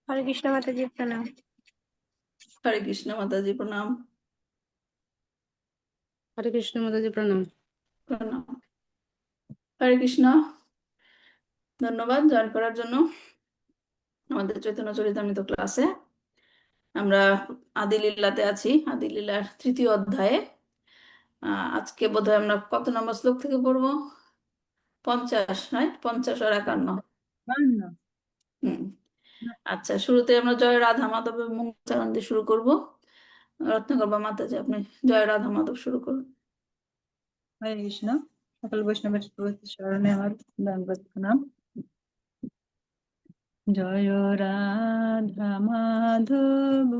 হরে কৃষ্ণ মাতাজি, প্রণাম। হরে কৃষ্ণ মাতাজি প্রণাম। হরে কৃষ্ণ মাতাজি প্রণাম। প্রণাম। হরে কৃষ্ণ। ধন্যবাদ জয়েন করার জন্য আমাদের চৈতন্য চরিতামৃত ক্লাসে। আমরা আদি লীলাতে আছি, আদি লীলার তৃতীয় অধ্যায়ে। আজকে বোধহয় আমরা কত নম্বর শ্লোক থেকে পড়বো? 50, রাইট? 50 আর 51। হুম। আচ্ছা, শুরুতে আমরা জয় রাধা মাধবের মঙ্গলাচরণ দিয়ে শুরু করবো। রত্নগর্ভা মাতাজি, আপনি জয় রাধা মাধব শুরু করুন। হরে কৃষ্ণ। সকল বৈষ্ণবের চরণে আমার দণ্ডবত প্রণাম। জয় রাধা মাধব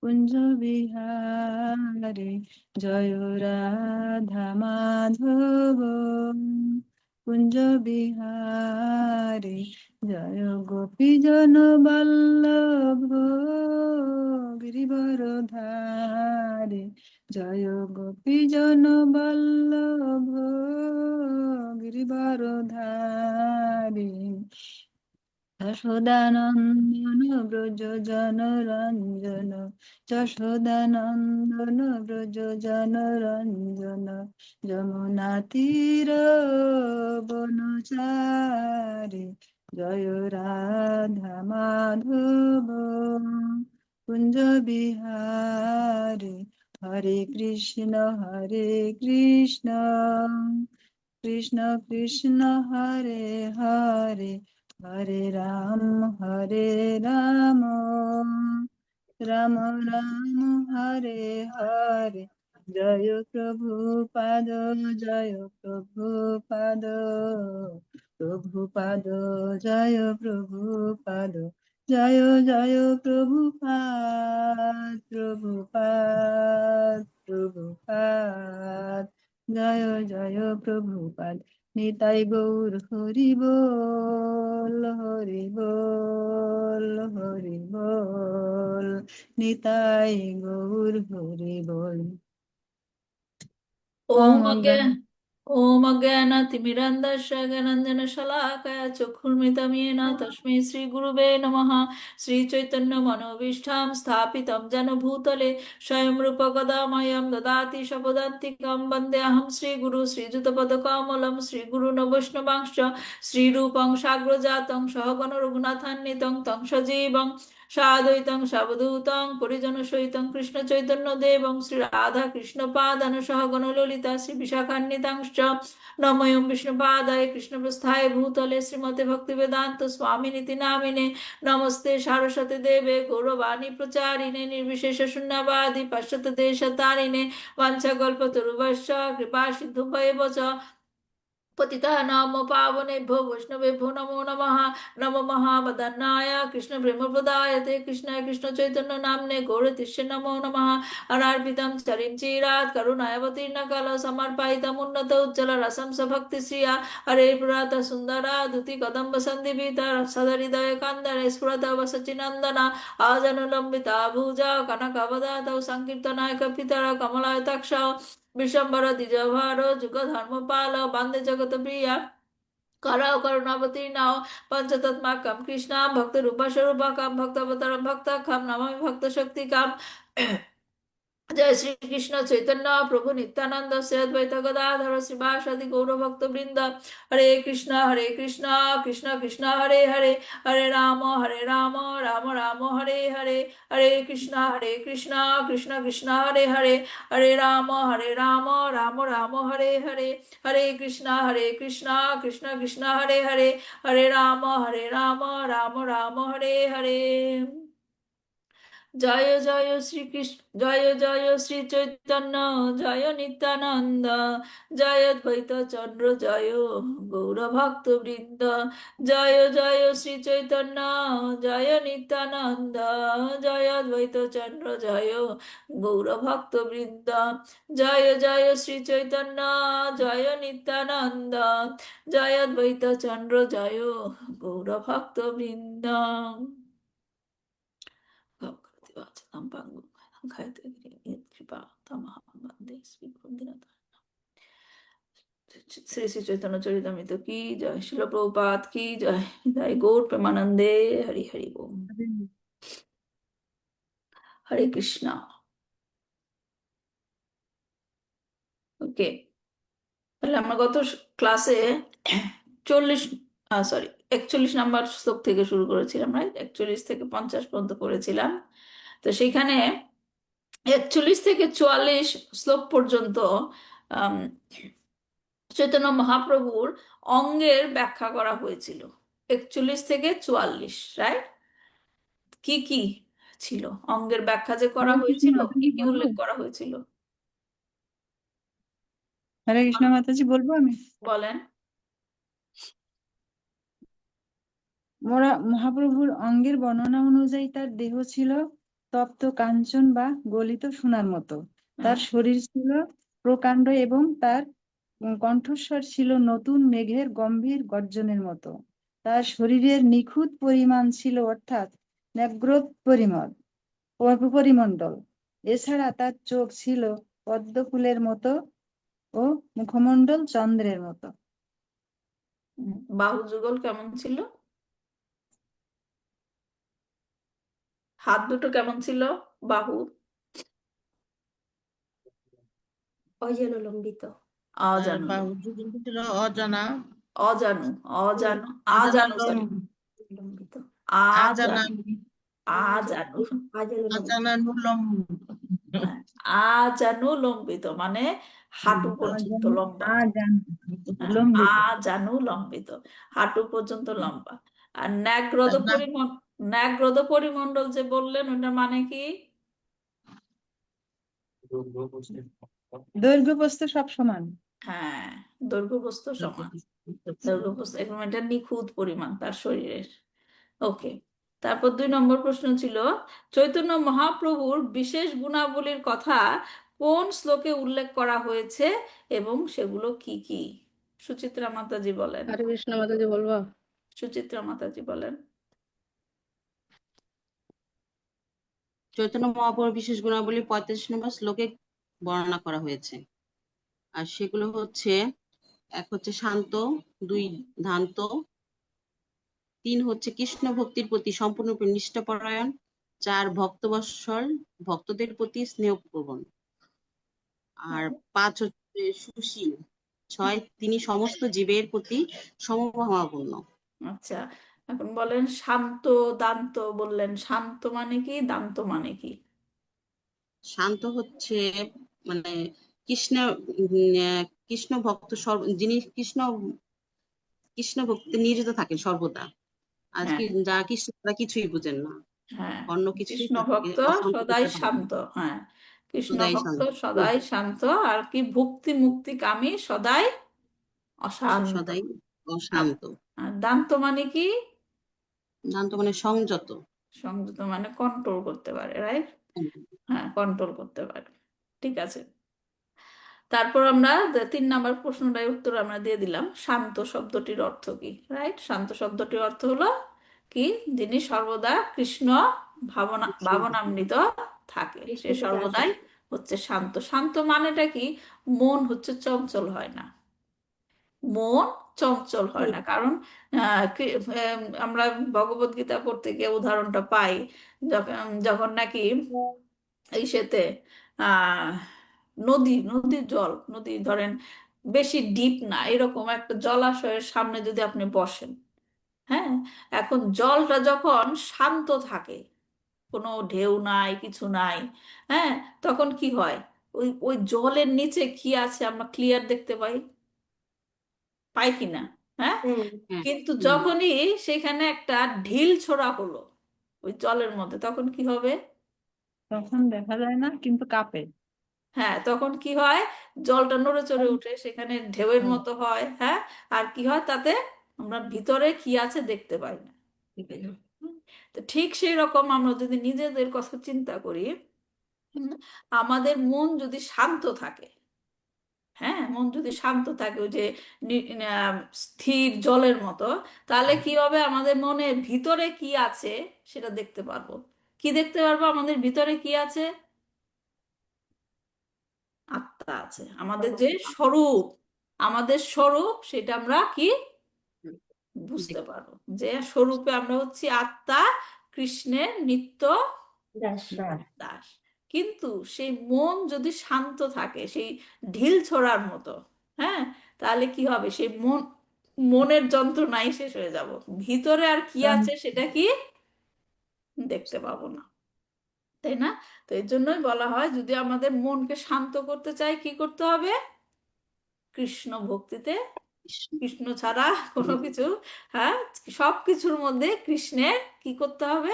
কুঞ্জ বিহারে, জয় রাধা মাধব কুঞ্জ বিহারে, জয় গোপীজন বল্লভ গিরিবর ধারে, জয় গোপীজন বল্লভ গিরিবর ধারে, যশোদানন্দন ব্রজ জনরঞ্জন, যশোদানন্দন ব্রজ জনরঞ্জন, যমুনা তীর বনচারে, জয় রাধা মাধব কুঞ্জ বিহারে, হরে কৃষ্ণ কৃষ্ণ কৃষ্ণ হরে হরে, হরে রাম রাম রাম হরে হরে, জয় প্রভুপাদ জয় প্রভুপাদ, প্রভুপাদ জয় প্রভুপাদ, জয় জয় প্রভুপাদ প্রভুপাদ প্রভুপাদ, জয় জয় প্রভুপাদ। নিতাই গৌর হরি বল হরি বল হরি বল, নিতাই গৌর হরি বল। ওম ওম অজ্ঞানাতিমিরন্ধস্য জ্ঞানাঞ্জনশলাকয়া চক্ষুর্মিলিतं येन তস্मै শ্রী গুরুবে নমঃ। শ্রী চৈতন্য মনোভীষ্টাং স্থাপিतं যেন ভূতলে স্বয়ং রূপ কদা মह्यं দদাতি স্বপদান্তিকं। বন্দেऽহং শ্রীগুরু শ্রীযুতপদকমलं শ্রীগুরুণ বৈষ্ণবাংশ্চ শ্রীরূপং সাগ্রজাतं সহগণ রঘুনাথান্বিतं तं সজীবং সাদ্বৈতং সাবধূতং পরিজনসহিতং কৃষ্ণ চৈতন্য দেবং শ্রী রাধা কৃষ্ণ পাদান সহগণ ললিতা শ্রী বিশাখান্বিতাংশ্চ। নমোয়ং বিষ্ণুপাদায় কৃষ্ণপ্রস্থায় ভূতলে শ্রীমতে ভক্তিবেদান্ত স্বামিনীতি নামিনে। নমস্তে সারস্বতী দেবে গৌরবাণী প্রচারিণে নির্বিশেষ শূন্যবাদী পাশ্চাত্য দেশতারিণে। বাঞ্ছাকল্পতরুভ্যশ্চ কৃপা সিন্ধুভ্যেব চ পতিতানাং পাবনেভ্यो বৈষ্ণবেভ্यो নমো নমঃ। নমো মহাবদন্নায় কৃষ্ণ প্রেমপ্রদায়তে কৃষ্ণায় কৃষ্ণ চৈতন্য নাম্নে গৌরতিষ্যে নমো নমঃ। অনার্পিতং চরিম চিরাৎ করুণায়বতীর্ণ কাল সমর্পায়িতম উন্নত উজ্জ্বল রসম ভক্তি শ্রিয়া। হরে পুরাত সুন্দরা ধুতি কদম্ব সন্দিবিতা সদহৃদয় কান্দরে স্ফুরত বসচিনন্দনা। আজনুলম্বিতা ভুজা কনকবদাতৌ সংকীর্তনায় কপিতর কমলায়তাক্ষ। বিশ্বম্বর দ্বিজভার যুগ ধর্মপাল বন্দে জগত প্রিয়া। করাও করুণাবতী নাও পঞ্চতত্মাকম কৃষ্ণা ভক্ত রূপা স্বরূপকম ভক্তবতরম ভক্তখম নমামি ভক্ত শক্তিকাম। জয় শ্রী কৃষ্ণ চৈতন্য প্রভু নিত্যানন্দ শ্রী অদ্বৈত গদাধর শ্রীবাসাদি গৌর ভক্ত বৃন্দ। হরে কৃষ্ণ কৃষ্ণ কৃষ্ণ হরে হরে, হরে রাম রাম রাম হরে হরে, হরে কৃষ্ণ কৃষ্ণ কৃষ্ণ হরে হরে, হরে রাম রাম রাম হরে হরে, হরে কৃষ্ণ কৃষ্ণ কৃষ্ণ হরে হরে, হরে রাম রাম রাম হরে হরে। জয় জয় শ্রীকৃষ্ণ জয় শ্রী চৈতন্য জয় নিত্যানন্দ, জয় দ্বৈত চন্দ্র জয় গৌর ভক্ত বৃন্দ। জয় শ্রী চৈতন্য জয় নিত্যানন্দ, জয় দ্বৈত চন্দ্র জয় গৌর ভক্ত বৃন্দ। জয় শ্রী চৈতন্য জয় নিত্যানন্দ, জয় দ্বৈত চন্দ্র জয় গৌর ভক্ত বৃন্দ। শ্রী শ্রী চৈতন্য চরিতামৃত কি জয়, শিল প্রভুপাদ কি জয়, জয় গৌর প্রেমানন্দে, হরি হরি বল। হরে কৃষ্ণ। ওকে, তাহলে আমরা গত ক্লাসে 40, 41 নম্বর শ্লোক থেকে শুরু করেছিলাম, রাইট? 41 থেকে 50 পর্যন্ত পড়েছিলাম। তো সেইখানে 41 থেকে 44 শ্লোক পর্যন্ত আম, চৈতন্য মহাপ্রভুর অঙ্গের ব্যাখ্যা করা হয়েছিল। 41 থেকে 44, রাইট? কি কি ছিল অঙ্গের ব্যাখ্যা যে করা হরে কৃষ্ণ হয়েছিল, কি মাতাজি কি বলবো? উল্লেখ করা হয়েছিল? হরে কৃষ্ণ মাতাজি বলবো আমি। বলেন। মোরা মহাপ্রভুর অঙ্গের বর্ণনা অনুযায়ী তার দেহ ছিল তপ্ত কাঞ্চন বা গলিত সোনার মতো। তার হ্যাঁ। শরীর ছিল প্রকাণ্ড এবং তার কণ্ঠস্বর ছিল নতুন মেঘের গম্ভীর গর্জনের মতো। তার শরীরের নিখুঁত পরিমাণ ছিল, অর্থাৎ ন্যাগ্রোত পরিমণ্ডল। এছাড়া তার চোখ ছিল পদ্ম ফুলের মতো ও মুখমণ্ডল চন্দ্রের মতো। বাহু যুগল কেমন ছিল? হাত দুটো কেমন ছিল? বাহু অজানা লম্বিত। অজানু, বাহু যুগল ছিল অজানা, অজানু, অজানু, আজানা আজানু, সরি, লম্বিত। আজানা আজানু, আজানু, আজানু লম্বিত। আজানা নুলম। হ্যাঁ, আজানু লম্বিত মানে হাঁটু পর্যন্ত লম্বা। হ্যাঁ, লম্বিত। আজানু লম্বিত, হাঁটু পর্যন্ত লম্বা। আর ন্যাগ্রদ পরিমণ্ডল যে বললেন, ওটার মানে কি? দৈর্ঘ্য প্রস্থ সব সমান। হ্যাঁ, দৈর্ঘ্য প্রস্থ সমান। দৈর্ঘ্য প্রস্থ এবং এটা নিখুঁত পরিমাণ তার শরীরের। ওকে, তারপর 2 নম্বর প্রশ্ন ছিল, চৈতন্য মহাপ্রভুর বিশেষ গুণাবলীর কথা কোন শ্লোকে উল্লেখ করা হয়েছে এবং সেগুলো কি কি? সুচিত্রা মাতাজি বলেন। হরে কৃষ্ণ মাতাজি বলবো? সুচিত্রা মাতাজি বলেন। চৈতন্য মহাপ্রভুর বিশেষ গুণাবলী 45 নম্বর শ্লোকে বর্ণনা করা হয়েছে। আর সেগুলো হচ্ছে, 1 হচ্ছে শান্ত, 2 ধান্ত, 3 হচ্ছে কৃষ্ণ ভক্তির প্রতি সম্পূর্ণরূপে নিষ্ঠাপরায়ণ, 4 ভক্তবৎসল, ভক্তদের প্রতি স্নেহপ্রবণ, আর 5 হচ্ছে সুশীল, 6 তিনি সমস্ত জীবের প্রতি সমভাবাপন্ন। আচ্ছা, এখন বলেন শান্ত দান্ত বললেন, শান্ত মানে কি, দান্ত মানে কি? শান্ত হচ্ছে মানে কৃষ্ণ কৃষ্ণ ভক্ত যিনি কৃষ্ণ ভক্তি নিয়োজিত থাকেন সর্বদা। হ্যাঁ, আজকে যারা কৃষ্ণ তারা কিছুই বুঝেন না, হ্যাঁ, অন্য কিছুই কৃষ্ণ তাদেরকে ভক্ত অশান্ত সদাই করতে পারে না। শান্ত। হ্যাঁ, কৃষ্ণ সদাই ভক্ত শান্ত, সদাই শান্ত। আর কি, ভক্তি মুক্তি কামী সদাই অশান্ত। সদাই আর অশান্ত। আর দান্ত মানে কি? শান্ত মানে সংযত। সংযত মানে কন্ট্রোল করতে পারে, রাইট? হ্যাঁ, কন্ট্রোল করতে পারে। ঠিক আছে, তারপর আমরা 3 নম্বর প্রশ্নটার উত্তর আমরা দিয়ে দিলাম। শান্ত শব্দটির অর্থ কি, রাইট? শান্ত শব্দটির অর্থ হলো কি, যিনি সর্বদা কৃষ্ণ ভাবনামৃত থাকে, সে কৃষ্ণ থেকে সর্বদাই আসক্ত। হচ্ছে শান্ত। শান্ত মানেটা কি? মন হচ্ছে চঞ্চল হয় না, মন চঞ্চল হয় না। কারণ আমরা ভগবত গীতা পড়তে গিয়ে উদাহরণটা পাই, যখন যখন নাকি এই সেতে আহ নদীর জল, নদী ধরেন বেশি ডিপ না, এরকম একটা জলাশয়ের সামনে যদি আপনি বসেন, হ্যাঁ, এখন জলটা যখন শান্ত থাকে, কোনো ঢেউ নাই, কিছু নাই, হ্যাঁ, তখন কি হয়? ওই ওই জলের নিচে কি আছে আমরা ক্লিয়ার দেখতে পাই, পাই কিনা? হ্যাঁ, হুম। হ্যাঁ। কিন্তু হুম। যখনই সেখানে একটা ঢিল ছোড়া হলো ওই জলের মধ্যে, তখন কি হবে? তখন দেখা যায় না, কিন্তু কাঁপে। হ্যাঁ, তখন কি হয়? জলটা নড়ে চড়ে উঠে সেখানে ঢেউয়ের মতো হয়, হ্যাঁ। আর কি হয় তাতে? আমরা ভিতরে কি আছে দেখতে পাই না। হুম, তো ঠিক সেই রকম আমরা যদি নিজেদের কথা চিন্তা করি, হুম, আমাদের মন যদি শান্ত থাকে, হ্যাঁ, মন যদি শান্ত থাকে ওই যে স্থির জলের মতো, তাহলে কি হবে? আমাদের মনের ভিতরে কি আছে সেটা দেখতে পারবো। কি দেখতে পারবো? আমাদের ভিতরে কি আছে? আত্মা আছে, আমাদের যে স্বরূপ, আমাদের স্বরূপ সেটা আমরা কি বুঝতে পারবো, যে স্বরূপে আমরা হচ্ছি আত্মা, কৃষ্ণের নিত্য দাস দাস। দাস। কিন্তু সেই মন যদি শান্ত থাকে, সেই ঢিল ছোড়ার মতো, হ্যাঁ, তাহলে কি হবে? সেই মনের যন্ত্রণাই শেষ হয়ে যাব, ভিতরে আর কি আছে সেটা কি দেখতে পাবো না, তাই না? তো এই জন্যই বলা হয় যদি আমাদের মনকে শান্ত করতে চাই কি করতে হবে? কৃষ্ণ ভক্তিতে, কৃষ্ণ ছাড়া কোনো কিছু, হ্যাঁ, সবকিছুর মধ্যে কৃষ্ণের কি করতে হবে?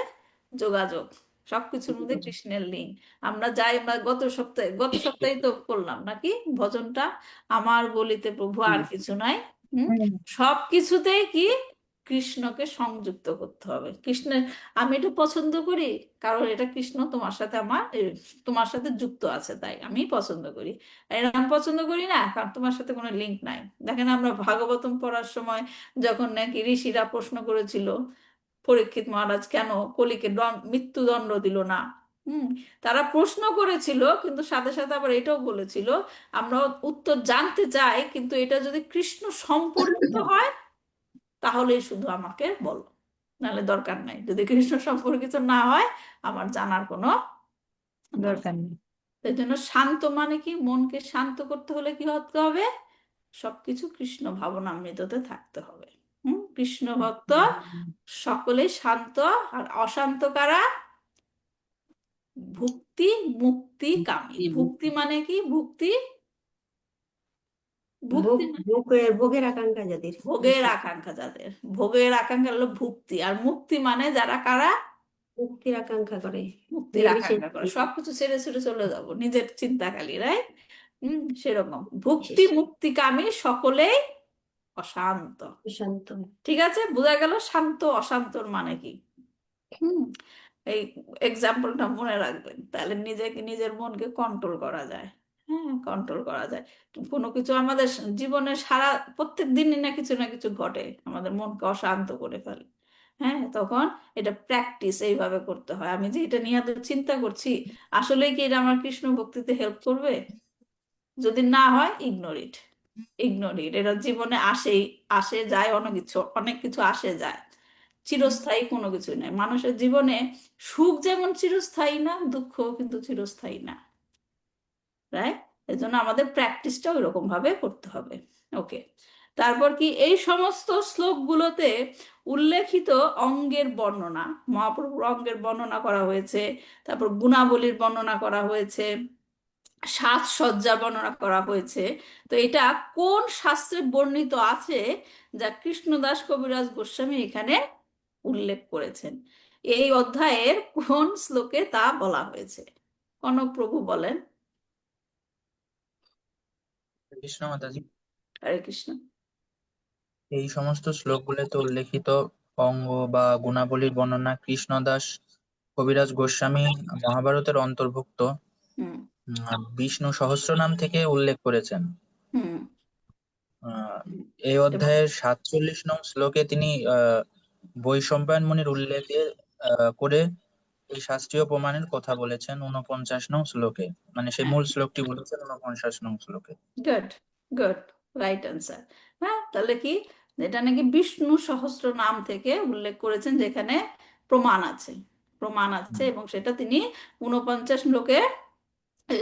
যোগাযোগ। সবকিছুর মধ্যে কৃষ্ণের লিঙ্ক। আমরা গত সপ্তাহে তো করলাম নাকি ভজনটা, আমার বলিতে প্রভু আর কিছু নাই। সব কিছুতেই কি কৃষ্ণকে সংযুক্ত করতে হবে। কৃষ্ণের, আমি এটা পছন্দ করি কারণ এটা কৃষ্ণ তোমার সাথে যুক্ত আছে, তাই আমি পছন্দ করি। এরকম পছন্দ করি না কারণ তোমার সাথে কোনো লিঙ্ক নাই। দেখেন আমরা ভাগবতম পড়ার সময় যখন নাকি ঋষিরা প্রশ্ন করেছিল পরীক্ষিত মহারাজ কেন কলিকে মৃত্যুদণ্ড দিল না, হুম, তারা প্রশ্ন করেছিল কিন্তু সাথে সাথে আবার এটাও বলেছিল আমরা উত্তর জানতে চাই কিন্তু এটা যদি কৃষ্ণ সম্পর্কিত হয় তাহলেই শুধু আমাকে বলো, নাহলে দরকার নাই। যদি কৃষ্ণ সম্পর্কিত না হয় আমার জানার কোনো দরকার নেই। এই জন্য শান্ত মানে কি, মনকে শান্ত করতে হলে কি হতে হবে? সবকিছু কৃষ্ণ ভাবনামৃততে থাকতে হবে। কৃষ্ণ ভক্ত সকলেই শান্ত, আর অশান্ত কারা? ভুক্তি মুক্তি কামী। ভুক্তি মানে কি? ভুক্তি ভুক্তি মানে ভোগের আকাঙ্ক্ষা যাদের ভোগের আকাঙ্ক্ষা যাদের, ভোগের আকাঙ্ক্ষা হলো ভুক্তি। আর মুক্তি মানে যারা কারা? মুক্তির আকাঙ্ক্ষা করে, মুক্তির নির্বিশেষ আকাঙ্ক্ষা করে, সবকিছু ছেড়ে ছেড়ে চলে যাব নিজের চিন্তা খালি, রাইট? সেরকম ভুক্তি মুক্তিকামী সকলেই অশান্ত। শান্ত। ঠিক আছে, বোঝা গেল শান্ত অশান্তর মানে কি। হুম এই এক্সাম্পলটা মনে রাখবেন, তাহলে নিজের মনকে কন্ট্রোল করা যায়। হ্যাঁ, কন্ট্রোল করা যায়। কোনো কিছু আমাদের জীবনে প্রত্যেক দিনই না কিছু ঘটে আমাদের মনকে অশান্ত করে ফেলে। হ্যাঁ, তখন এটা প্র্যাকটিস এইভাবে করতে হয়। আমি যে এটা নিয়ে এত চিন্তা করছি, আসলে কি এটা আমার কৃষ্ণ ভক্তিতে হেল্প করবে? যদি না হয় ইগনোর ইট। এটা জীবনে আসে যায়, অনেক কিছু আসে যায়, চিরস্থায়ী কোনো কিছু নেই মানুষের জীবনে। সুখ যেমন চিরস্থায়ী না, দুঃখ কিন্তু চিরস্থায়ী না, রাইট? এই জন্য আমাদের প্র্যাকটিসটাও এরকম ভাবে করতে হবে। ওকে, তারপর কি এই সমস্ত শ্লোকগুলোতে উল্লেখিত অঙ্গের বর্ণনা, মহাপ্রভুর অঙ্গের বর্ণনা করা হয়েছে, তারপর গুণাবলীর বর্ণনা করা হয়েছে, সাজসজ্জার বর্ণনা করা হয়েছে। তো এটা কোন শাস্ত্রে বর্ণিত আছে যা কৃষ্ণদাস কবিরাজ গোস্বামী এখানে উল্লেখ করেছেন? এই অধ্যায়ের কোন শ্লোকে তা বলা হয়েছে? কনক প্রভু বলেন। কৃষ্ণ মাতাজি, হরে কৃষ্ণ। এই সমস্ত শ্লোকগুলোতে উল্লেখিত অঙ্গ বা গুণাবলীর বর্ণনা কৃষ্ণদাস কবিরাজ গোস্বামী মহাভারতের অন্তর্ভুক্ত হুম বিষ্ণু সহস্রনাম থেকে উল্লেখ করেছেন। হুম এই এবং অধ্যায়ের 47 নং শ্লোকে তিনি বৈশম্পায়ন মুনির উল্লেখে করে এই শাস্ত্রীয় প্রমাণের কথা বলেছেন 49 নং শ্লোকে, মানে সেই মূল শ্লোকটি বলেছেন 49 নং শ্লোকে। Good, good, right answer. হ্যাঁ, তাহলে কি এটা নাকি বিষ্ণু সহস্র নাম থেকে উল্লেখ করেছেন, যেখানে প্রমাণ আছে এবং সেটা তিনি 49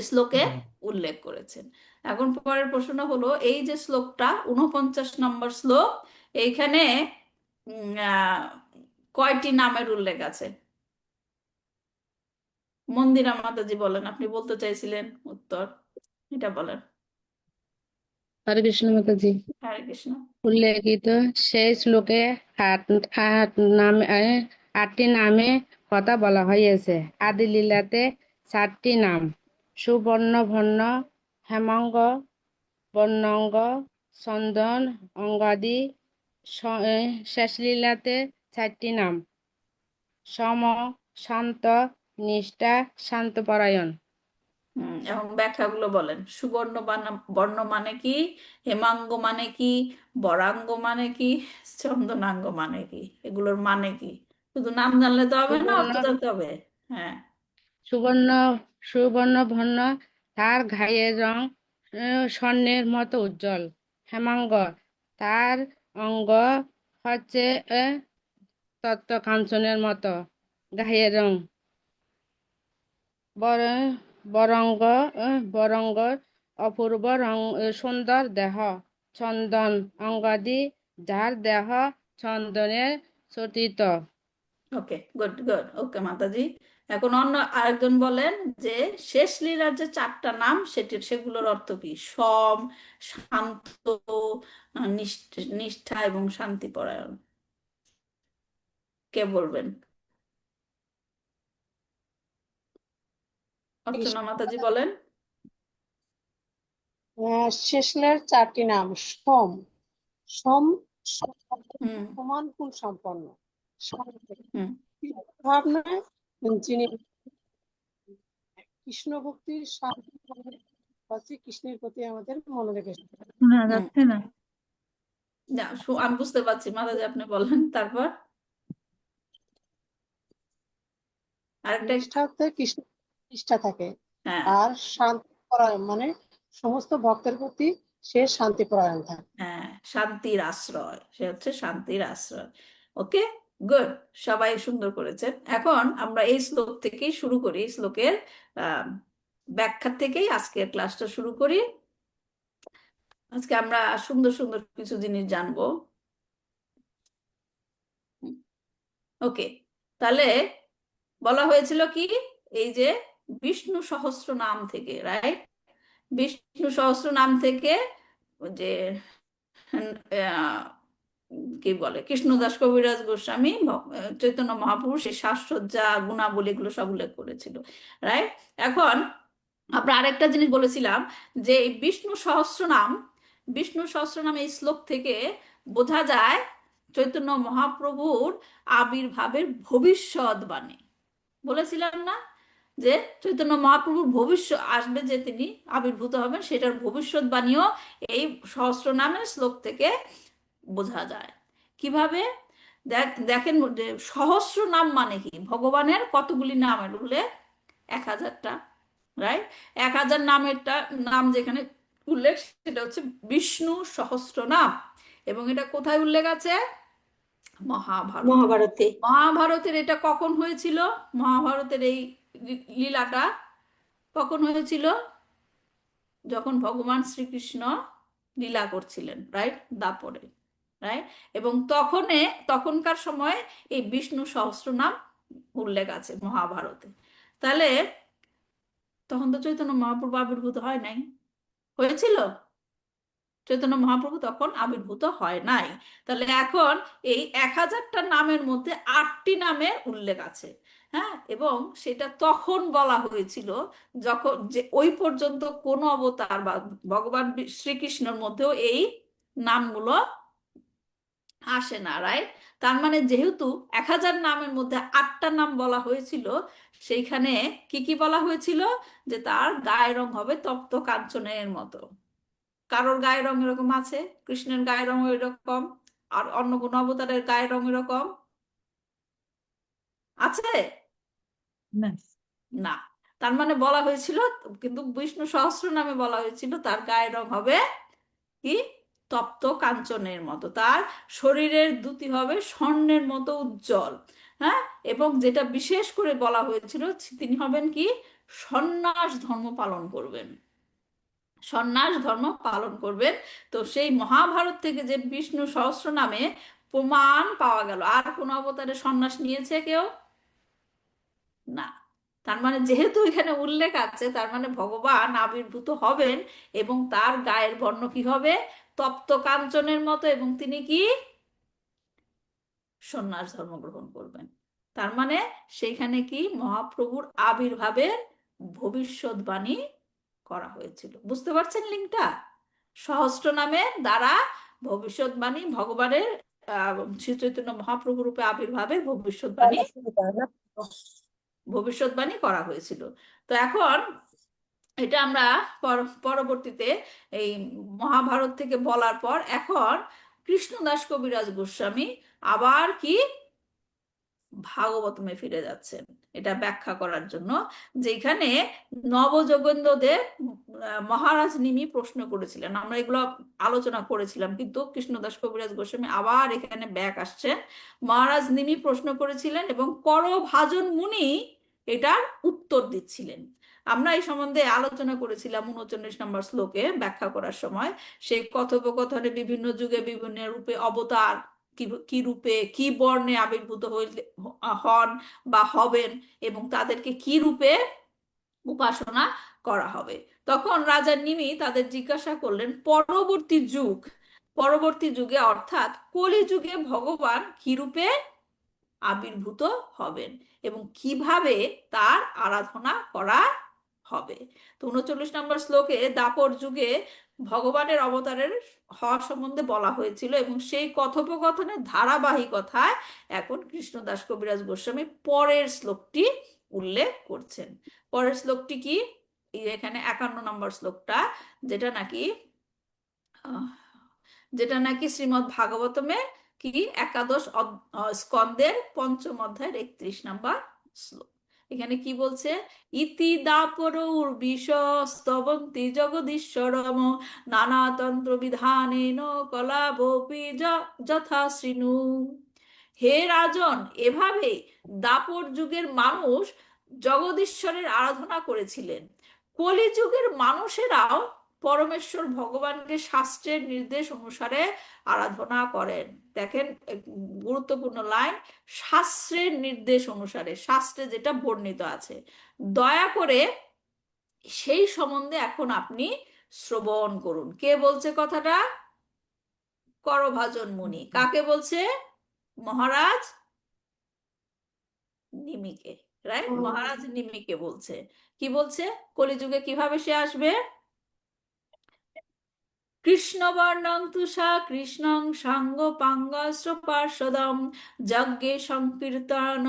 শ্লোকে উল্লেখ করেছেন। এখন পরের প্রশ্ন হলো, এই যে শ্লোকটা 49 নম্বর শ্লোক, এইখানে কয়টি নামের উল্লেখ আছে? মন্দিরা মাতাজি বলেন, আপনি বলতে চাইছিলেন উত্তর, এটা বলেন। হরে কৃষ্ণ মাতাজি। হরে কৃষ্ণ। উল্লেখিত সেই শ্লোকে আট আট নামে 8টি নামে কথা বলা হয়েছে। আদি লীলাতে 4টি নাম, সুবর্ণভন্ন, হেমাঙ্গ, বর্ণাঙ্গ, চন্দন, অঙ্গাদি। শেষ লীলাতে 4টি নাম, সম, শান্ত, নিষ্ঠা, শান্তপরায়ণ। এবং ব্যাখ্যাগুলো বলেন। বর্ণ মানে কি, হেমাঙ্গ মানে কি, বরাঙ্গ মানে কি, চন্দনাঙ্গ মানে কি, এগুলোর মানে কি? শুধু নাম জানলে তো হবে না, সুবর্ণ অর্থ জানতে হবে। হ্যাঁ। সুবর্ণ সুবর্ণবর্ণ, তার গায়ের রং স্বর্ণের মতো উজ্জ্বল। হেমাঙ্গ। তার অঙ্গ হচ্ছে তপ্ত কাঞ্চনের মতো, গায়ের রং বর- বরঙ্গ বরঙ্গ, অপূর্ব রং, সুন্দর দেহ, চন্দন অঙ্গাদি, যার দেহ চন্দনের চর্চিত। ওকে, গুড গুড, ওকে মাতাজি। এখন অন্য আরেকজন বলেন যে শেষ লীলার যে 4টা নাম সেগুলোর অর্থ কি? সম, শান্ত, নিষ্ঠা এবং শান্তিপরায়ণ। কে বলবেন? অর্চনা মাতাজি বলেন। শেষলের 4টি নাম: সোম, সোম হুম সমান গুণ সম্পন্ন, শান্ত, হুম ভাবনায় যিনি কৃষ্ণ ভক্তির শান্তি, হচ্ছে কৃষ্ণের প্রতি আমাদের মনোযোগ এসেছে। শোনা হুম যাচ্ছে না। না, আমি বুঝতে পারছি মাতাজি, আপনি বলেন তারপর আরেকটা। নিষ্ঠা হচ্ছে কৃষ্ণ নিষ্ঠা থাকে, হ্যাঁ আর শান্তি পরায়ণ মানে সমস্ত ভক্তের প্রতি সে শান্তি পরায়ণ থাকে। হ্যাঁ, শান্তির আশ্রয়, সে হচ্ছে শান্তির আশ্রয়। ওকে, গুড, সবাই সুন্দর করেছেন। এখন আমরা এই শ্লোক থেকেই শুরু করি, এই শ্লোকের আহ ব্যাখ্যা থেকেই আজকের ক্লাসটা শুরু করি। আজকে আমরা সুন্দর সুন্দর কিছু জিনিস জানবো। ওকে, তাহলে বলা হয়েছিল কি, এই যে বিষ্ণু সহস্র নাম থেকে, রাইট? বিষ্ণু সহস্র নাম থেকে যে আহ, কি বলে, কৃষ্ণদাস কবিরাজ গোস্বামী চৈতন্য মহাপুরুষ এই সাজসজ্জা গুণাবলী এগুলো সব উল্লেখ করেছিল, রাইট? এখন আমরা আরেকটা জিনিস বলেছিলাম যে এই বিষ্ণু সহস্রনাম এই শ্লোক থেকে বোঝা যায় চৈতন্য মহাপ্রভুর আবির্ভাবের ভবিষ্যৎবাণী। বলেছিলাম না যে চৈতন্য মহাপ্রভুর ভবিষ্যৎ আসবে, যে তিনি আবির্ভূত হবেন, সেটার ভবিষ্যৎবাণীও এই সহস্রনামের শ্লোক থেকে বোঝা যায়। কিভাবে? দেখেন যে সহস্র নাম মানে কি? ভগবানের কতগুলি নামের উল্লেখ? 1000টা, রাইট? 1000 নাম যেখানে উল্লেখ, সেটা হচ্ছে বিষ্ণু সহস্র নাম। এবং এটা কোথায় উল্লেখ আছে? মহাভারতে। মহাভারতের এটা কখন হয়েছিল? মহাভারতের এই লীলাটা কখন হয়েছিল? যখন ভগবান শ্রীকৃষ্ণ লীলা করছিলেন, রাইট, দাপরে, রাইট? এবং তখনকার সময় এই বিষ্ণু সহস্রনাম উল্লেখ আছে মহাভারতে। তাহলে তখন তো চৈতন্য মহাপ্রভু আবির্ভূত হয় নাই। হয়েছিল? চৈতন্য মহাপ্রভু তখন আবির্ভূত হয় নাই। তাহলে এখন এই 1000টা নামের মধ্যে 8টি নামের উল্লেখ আছে। হ্যাঁ, এবং সেটা তখন বলা হয়েছিল যখন, যে ওই পর্যন্ত কোনো অবতার বা ভগবান শ্রীকৃষ্ণের মধ্যেও এই নামগুলো আসে না, রাইট? তার মানে যেহেতু 1000 নামের মধ্যে 8টা নাম বলা হয়েছিল, সেইখানে কি কি বলা হয়েছিল? যে তার গায়ের রং হবে তপ্ত কাঞ্চনের মতো। কারোর গায়ের রং এরকম আছে? কৃষ্ণের গায়ের রং এরকম? আর অন্য কোন অবতারের গায়ের রং এরকম আছে? না, না। তার মানে বলা হয়েছিল, কিন্তু বিষ্ণু সহস্র নামে বলা হয়েছিল তার গায়ের রং হবে কি? তপ্ত কাঞ্চনের মতো। তার শরীরের দ্যুতি হবে স্বর্ণের মতো উজ্জ্বল। হ্যাঁ, এবং যেটা বিশেষ করে বলা হয়েছিল, তিনি হবেন কি? সন্ন্যাস ধর্ম পালন করবেন, সন্ন্যাস ধর্ম পালন করবেন। তো সেই মহাভারত থেকে যে বিষ্ণু সহস্র নামে প্রমাণ পাওয়া গেল, আর কোন অবতারে সন্ন্যাস নিয়েছে কেউ? না। তার মানে যেহেতু এখানে উল্লেখ আছে, তার মানে ভগবান আবির্ভূত হবেন এবং তার গায়ের বর্ণ কি হবে? তপ্ত কাঞ্চনের মতো, এবং তিনি কি? সন্ন্যাস ধর্ম গ্রহণ করবেন। তার মানে সেইখানে কি মহাপ্রভুর আবির্ভাবের ভবিষ্যৎবাণী করা হয়েছিল। বুঝতে পারছেন লিঙ্কটা? সহস্র নামের দ্বারা ভবিষ্যৎবাণী, ভগবানের শ্রী চৈতন্য মহাপ্রভু রূপে আবির্ভাবের ভবিষ্যৎবাণী করা হয়েছিল। তো এখন এটা আমরা পরবর্তীতে এই মহাভারত থেকে বলার পর এখন কৃষ্ণদাস কবিরাজ গোস্বামী আবার কি ভাগবতমে ফিরে যাচ্ছেন, এটা ব্যাখ্যা করার জন্য, যেখানে নবযোগেন্দ্রদের মহারাজ নিমি প্রশ্ন করেছিলেন। আমরা এগুলো আলোচনা করেছিলাম, কিন্তু কৃষ্ণদাস কবিরাজ গোস্বামী আবার এখানে ব্যাক আসছেন। মহারাজ নিমি প্রশ্ন করেছিলেন এবং করভাজন মুনি এটার উত্তর দিচ্ছিলেন। আমরা এই সম্বন্ধে আলোচনা করেছিলাম 39 নম্বর শ্লোকে ব্যাখ্যা করার সময়। সেই কথোপকথনে বিভিন্ন যুগে বিভিন্ন রূপে অবতার, কি রূপে কি বর্ণে আবির্ভূত হন বা হবেন, এবং তাদেরকে কি রূপে উপাসনা করা হবে। তখন রাজা নিমি তাদের জিজ্ঞাসা করলেন, পরবর্তী যুগে অর্থাৎ কলি যুগে ভগবান কি রূপে আবির্ভূত হবেন এবং কিভাবে তার আরাধনা করা হবে। তো 39 নম্বর শ্লোকে দাপর যুগে ভগবানের অবতারের হওয়া সম্বন্ধে বলা হয়েছিল, এবং সেই কথোপকথনের ধারাবাহিকতায় এখন কৃষ্ণদাস কবিরাজ গোস্বামী পরের শ্লোকটি উল্লেখ করছেন। পরের শ্লোকটি কি? এই এখানে 51 নম্বর শ্লোকটা, যেটা নাকি শ্রীমদ্ ভাগবতমে কি একাদশ স্কন্দের 5ম অধ্যায়ের 31 নম্বর শ্লোক। এখানে কি বলছে? ইতি দাপরৌর বিশ্বস্তবন্তি জগদীশ্বরম নানাতন্ত্র বিধানেন কলাবোপি যথা শৃণু। হে রাজন, এভাবে দাপর যুগের মানুষ জগদীশ্বরের আরাধনা করেছিলেন। কলিযুগের মানুষেরাও পরমেশ্বর ভগবানকে শাস্ত্রের নির্দেশ অনুসারে আরাধনা করেন। দেখেন, গুরুত্বপূর্ণ লাইন, শাস্ত্রের নির্দেশ অনুসারে, শাস্ত্রে যেটা বর্ণিত আছে। দয়া করে সেই সম্বন্ধে এখন আপনি শ্রবণ করুন। কে বলছে কথাটা? করভাজন মুনি। কাকে বলছে? মহারাজ নিমিকে, রাইট? মহারাজ নিমিকে বলছে। কি বলছে? কলিযুগে কিভাবে সে আসবে? কৃষ্ণবর্ণং তুষা কৃষ্ণং সাঙ্গ পাঙ্গাস্ত্র পার্শ্বদম যজ্ঞে সংকীর্তন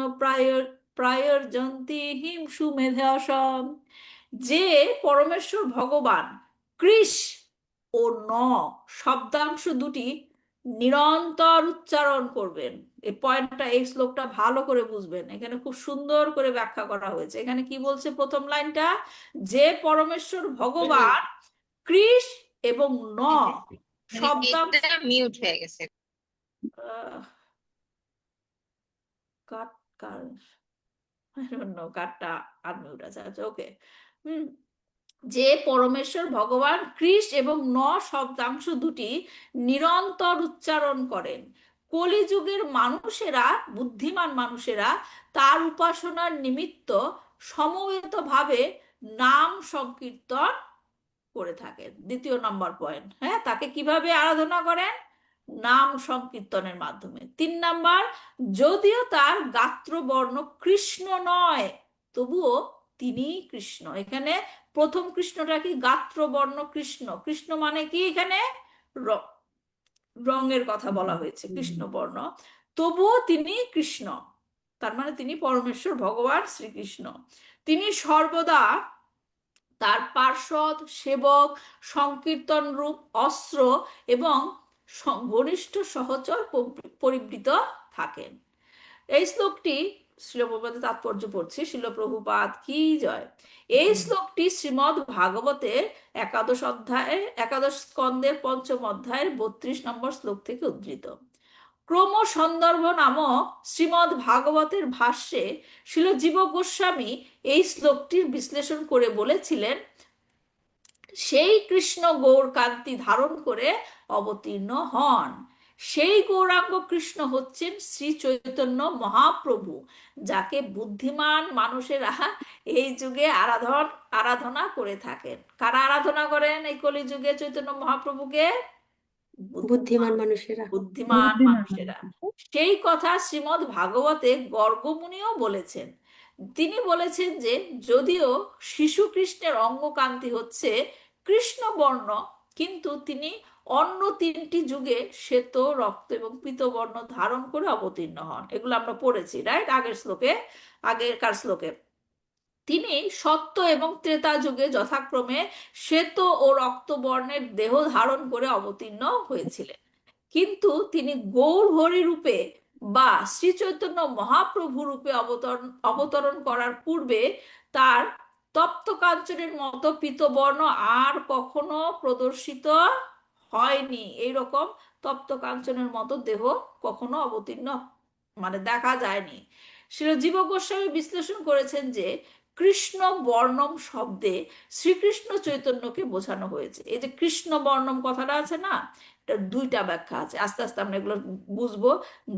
প্রায়র্জন্তি হিম সুমেধাসম। যে পরমেশ্বর ভগবান কৃষ ও ন শব্দাংশ দুটি নিরন্তর উচ্চারণ করবেন। এই পয়েন্টটা, এই শ্লোকটা ভালো করে বুঝবেন, এখানে খুব সুন্দর করে ব্যাখ্যা করা হয়েছে। এখানে কি বলছে? প্রথম লাইনটা, যে পরমেশ্বর ভগবান কৃষ এবং ন শব্দাংশ, মিউট হয়ে গেছে। কারটা আনমিউট আছে, আচ্ছা ওকে। যে পরমেশ্বর ভগবান কৃষ এবং ন শব্দাংশ দুটি নিরন্তর উচ্চারণ করেন, কলিযুগের মানুষেরা, বুদ্ধিমান মানুষেরা তার উপাসনার নিমিত্ত সমবেতভাবে নাম সংকীর্তন করে থাকেন। দ্বিতীয় নম্বর পয়েন্ট, হ্যাঁ, তাকে কিভাবে আরাধনা করেন? নাম সংকীর্তনের মাধ্যমে। 3 নাম্বার, যদিও তার গাত্রবর্ণ কৃষ্ণ নয়, তবুও তিনি কৃষ্ণ। এখানে প্রথম কৃষ্ণটা কি? গাত্রবর্ণ কৃষ্ণ। কৃষ্ণ মানে কি? এখানে রঙের কথা বলা হয়েছে, কৃষ্ণবর্ণ, তবুও তিনি কৃষ্ণ। তার মানে তিনি পরমেশ্বর ভগবান শ্রীকৃষ্ণ। তিনি সর্বদা তার পার্ষদ, সেবক, সংকীর্তন রূপ অস্ত্র এবং ঘনিষ্ঠ সহচর পরিবৃত থাকেন। এই শ্লোকটি শিলপ্রভুপাদের তাৎপর্য পড়ছি, শিলপ্রভুপাদ কি জয়। এই শ্লোকটি শ্রীমদ্ ভাগবতের একাদশ স্কন্দের 5ম অধ্যায়ের 32 নম্বর শ্লোক থেকে উদ্ধৃত। ক্রম সন্দর্ভ নামক শ্রীমদ্ ভাগবতের ভাষ্যে শিল জীব গোস্বামী এই শ্লোকটির বিশ্লেষণ করে বলেছিলেন, সেই কৃষ্ণ গৌর কান্তি ধারণ করে অবতীর্ণ হন। সেই গৌরাঙ্গ কৃষ্ণ হচ্ছেন শ্রী চৈতন্য মহাপ্রভু, যাকে বুদ্ধিমান মানুষেরা এই যুগে আরাধনা করে থাকেন। কারা আরাধনা করেন এই কলিযুগে চৈতন্য মহাপ্রভুকে? বুদ্ধিমান মানুষেরা। বুদ্ধিমান মানুষেরা। সেই কথা শ্রীমদ্ ভাগবতে গর্গমুনিও বলেছেন। তিনি বলেছেন যে যদিও শিশু কৃষ্ণের অঙ্গকান্তি হচ্ছে কৃষ্ণবর্ণ, কিন্তু তিনি অন্য 3টি যুগে শ্বেত, রক্ত এবং পীতবর্ণ ধারণ করে অবতীর্ণ হন। এগুলো আমরা পড়েছি, রাইট? আগেরকার শ্লোকে তিনি সত্য এবং ত্রেতা যুগে যথাক্রমে শ্বেত ও রক্ত বর্ণের দেহ ধারণ করে অবতীর্ণ হয়েছিলেন, কিন্তু তিনি গৌর হরি রূপে বা শ্রী চৈতন্য মহাপ্রভু রূপে অবতরণ করার পূর্বে তার তপ্ত কাঞ্চনের মতো পীতবর্ণ আর কখনো প্রদর্শিত হয়নি। এইরকম তপ্ত কাঞ্চনের মতো দেহ কখনো অবতীর্ণ মানে দেখা যায়নি। শ্রী জীব গোস্বামী বিশ্লেষণ করেছেন যে কৃষ্ণ বর্ণম শব্দে শ্রীকৃষ্ণ চৈতন্যকে বোঝানো হয়েছে। এই যে কৃষ্ণ বর্ণম কথাটা আছে না, এটা দুইটা ব্যাখ্যা আছে, আস্তে আস্তে আমরা এগুলো বুঝবো।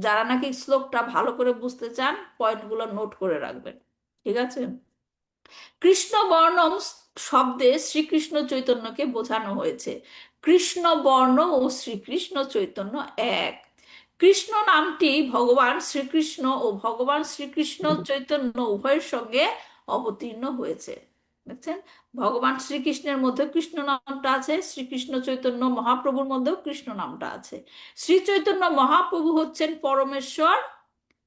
যারা নাকি শ্লোকটা ভালো করে বুঝতে চান পয়েন্টগুলো নোট করে রাখবেন, ঠিক আছে। কৃষ্ণ বর্ণম শব্দে শ্রীকৃষ্ণ চৈতন্যকে বোঝানো হয়েছে। কৃষ্ণ বর্ণ ও শ্রীকৃষ্ণ চৈতন্য এক। কৃষ্ণ নামটি ভগবান শ্রীকৃষ্ণ ও ভগবান শ্রীকৃষ্ণ চৈতন্য উভয়ের সঙ্গে অবতীর্ণ হয়েছে। দেখছেন, ভগবান শ্রীকৃষ্ণের মধ্যে কৃষ্ণ নামটা আছে, শ্রীকৃষ্ণ চৈতন্য মহাপ্রভুর মধ্যেও কৃষ্ণ নামটা আছে। শ্রী চৈতন্য মহাপ্রভু হচ্ছেন পরমেশ্বর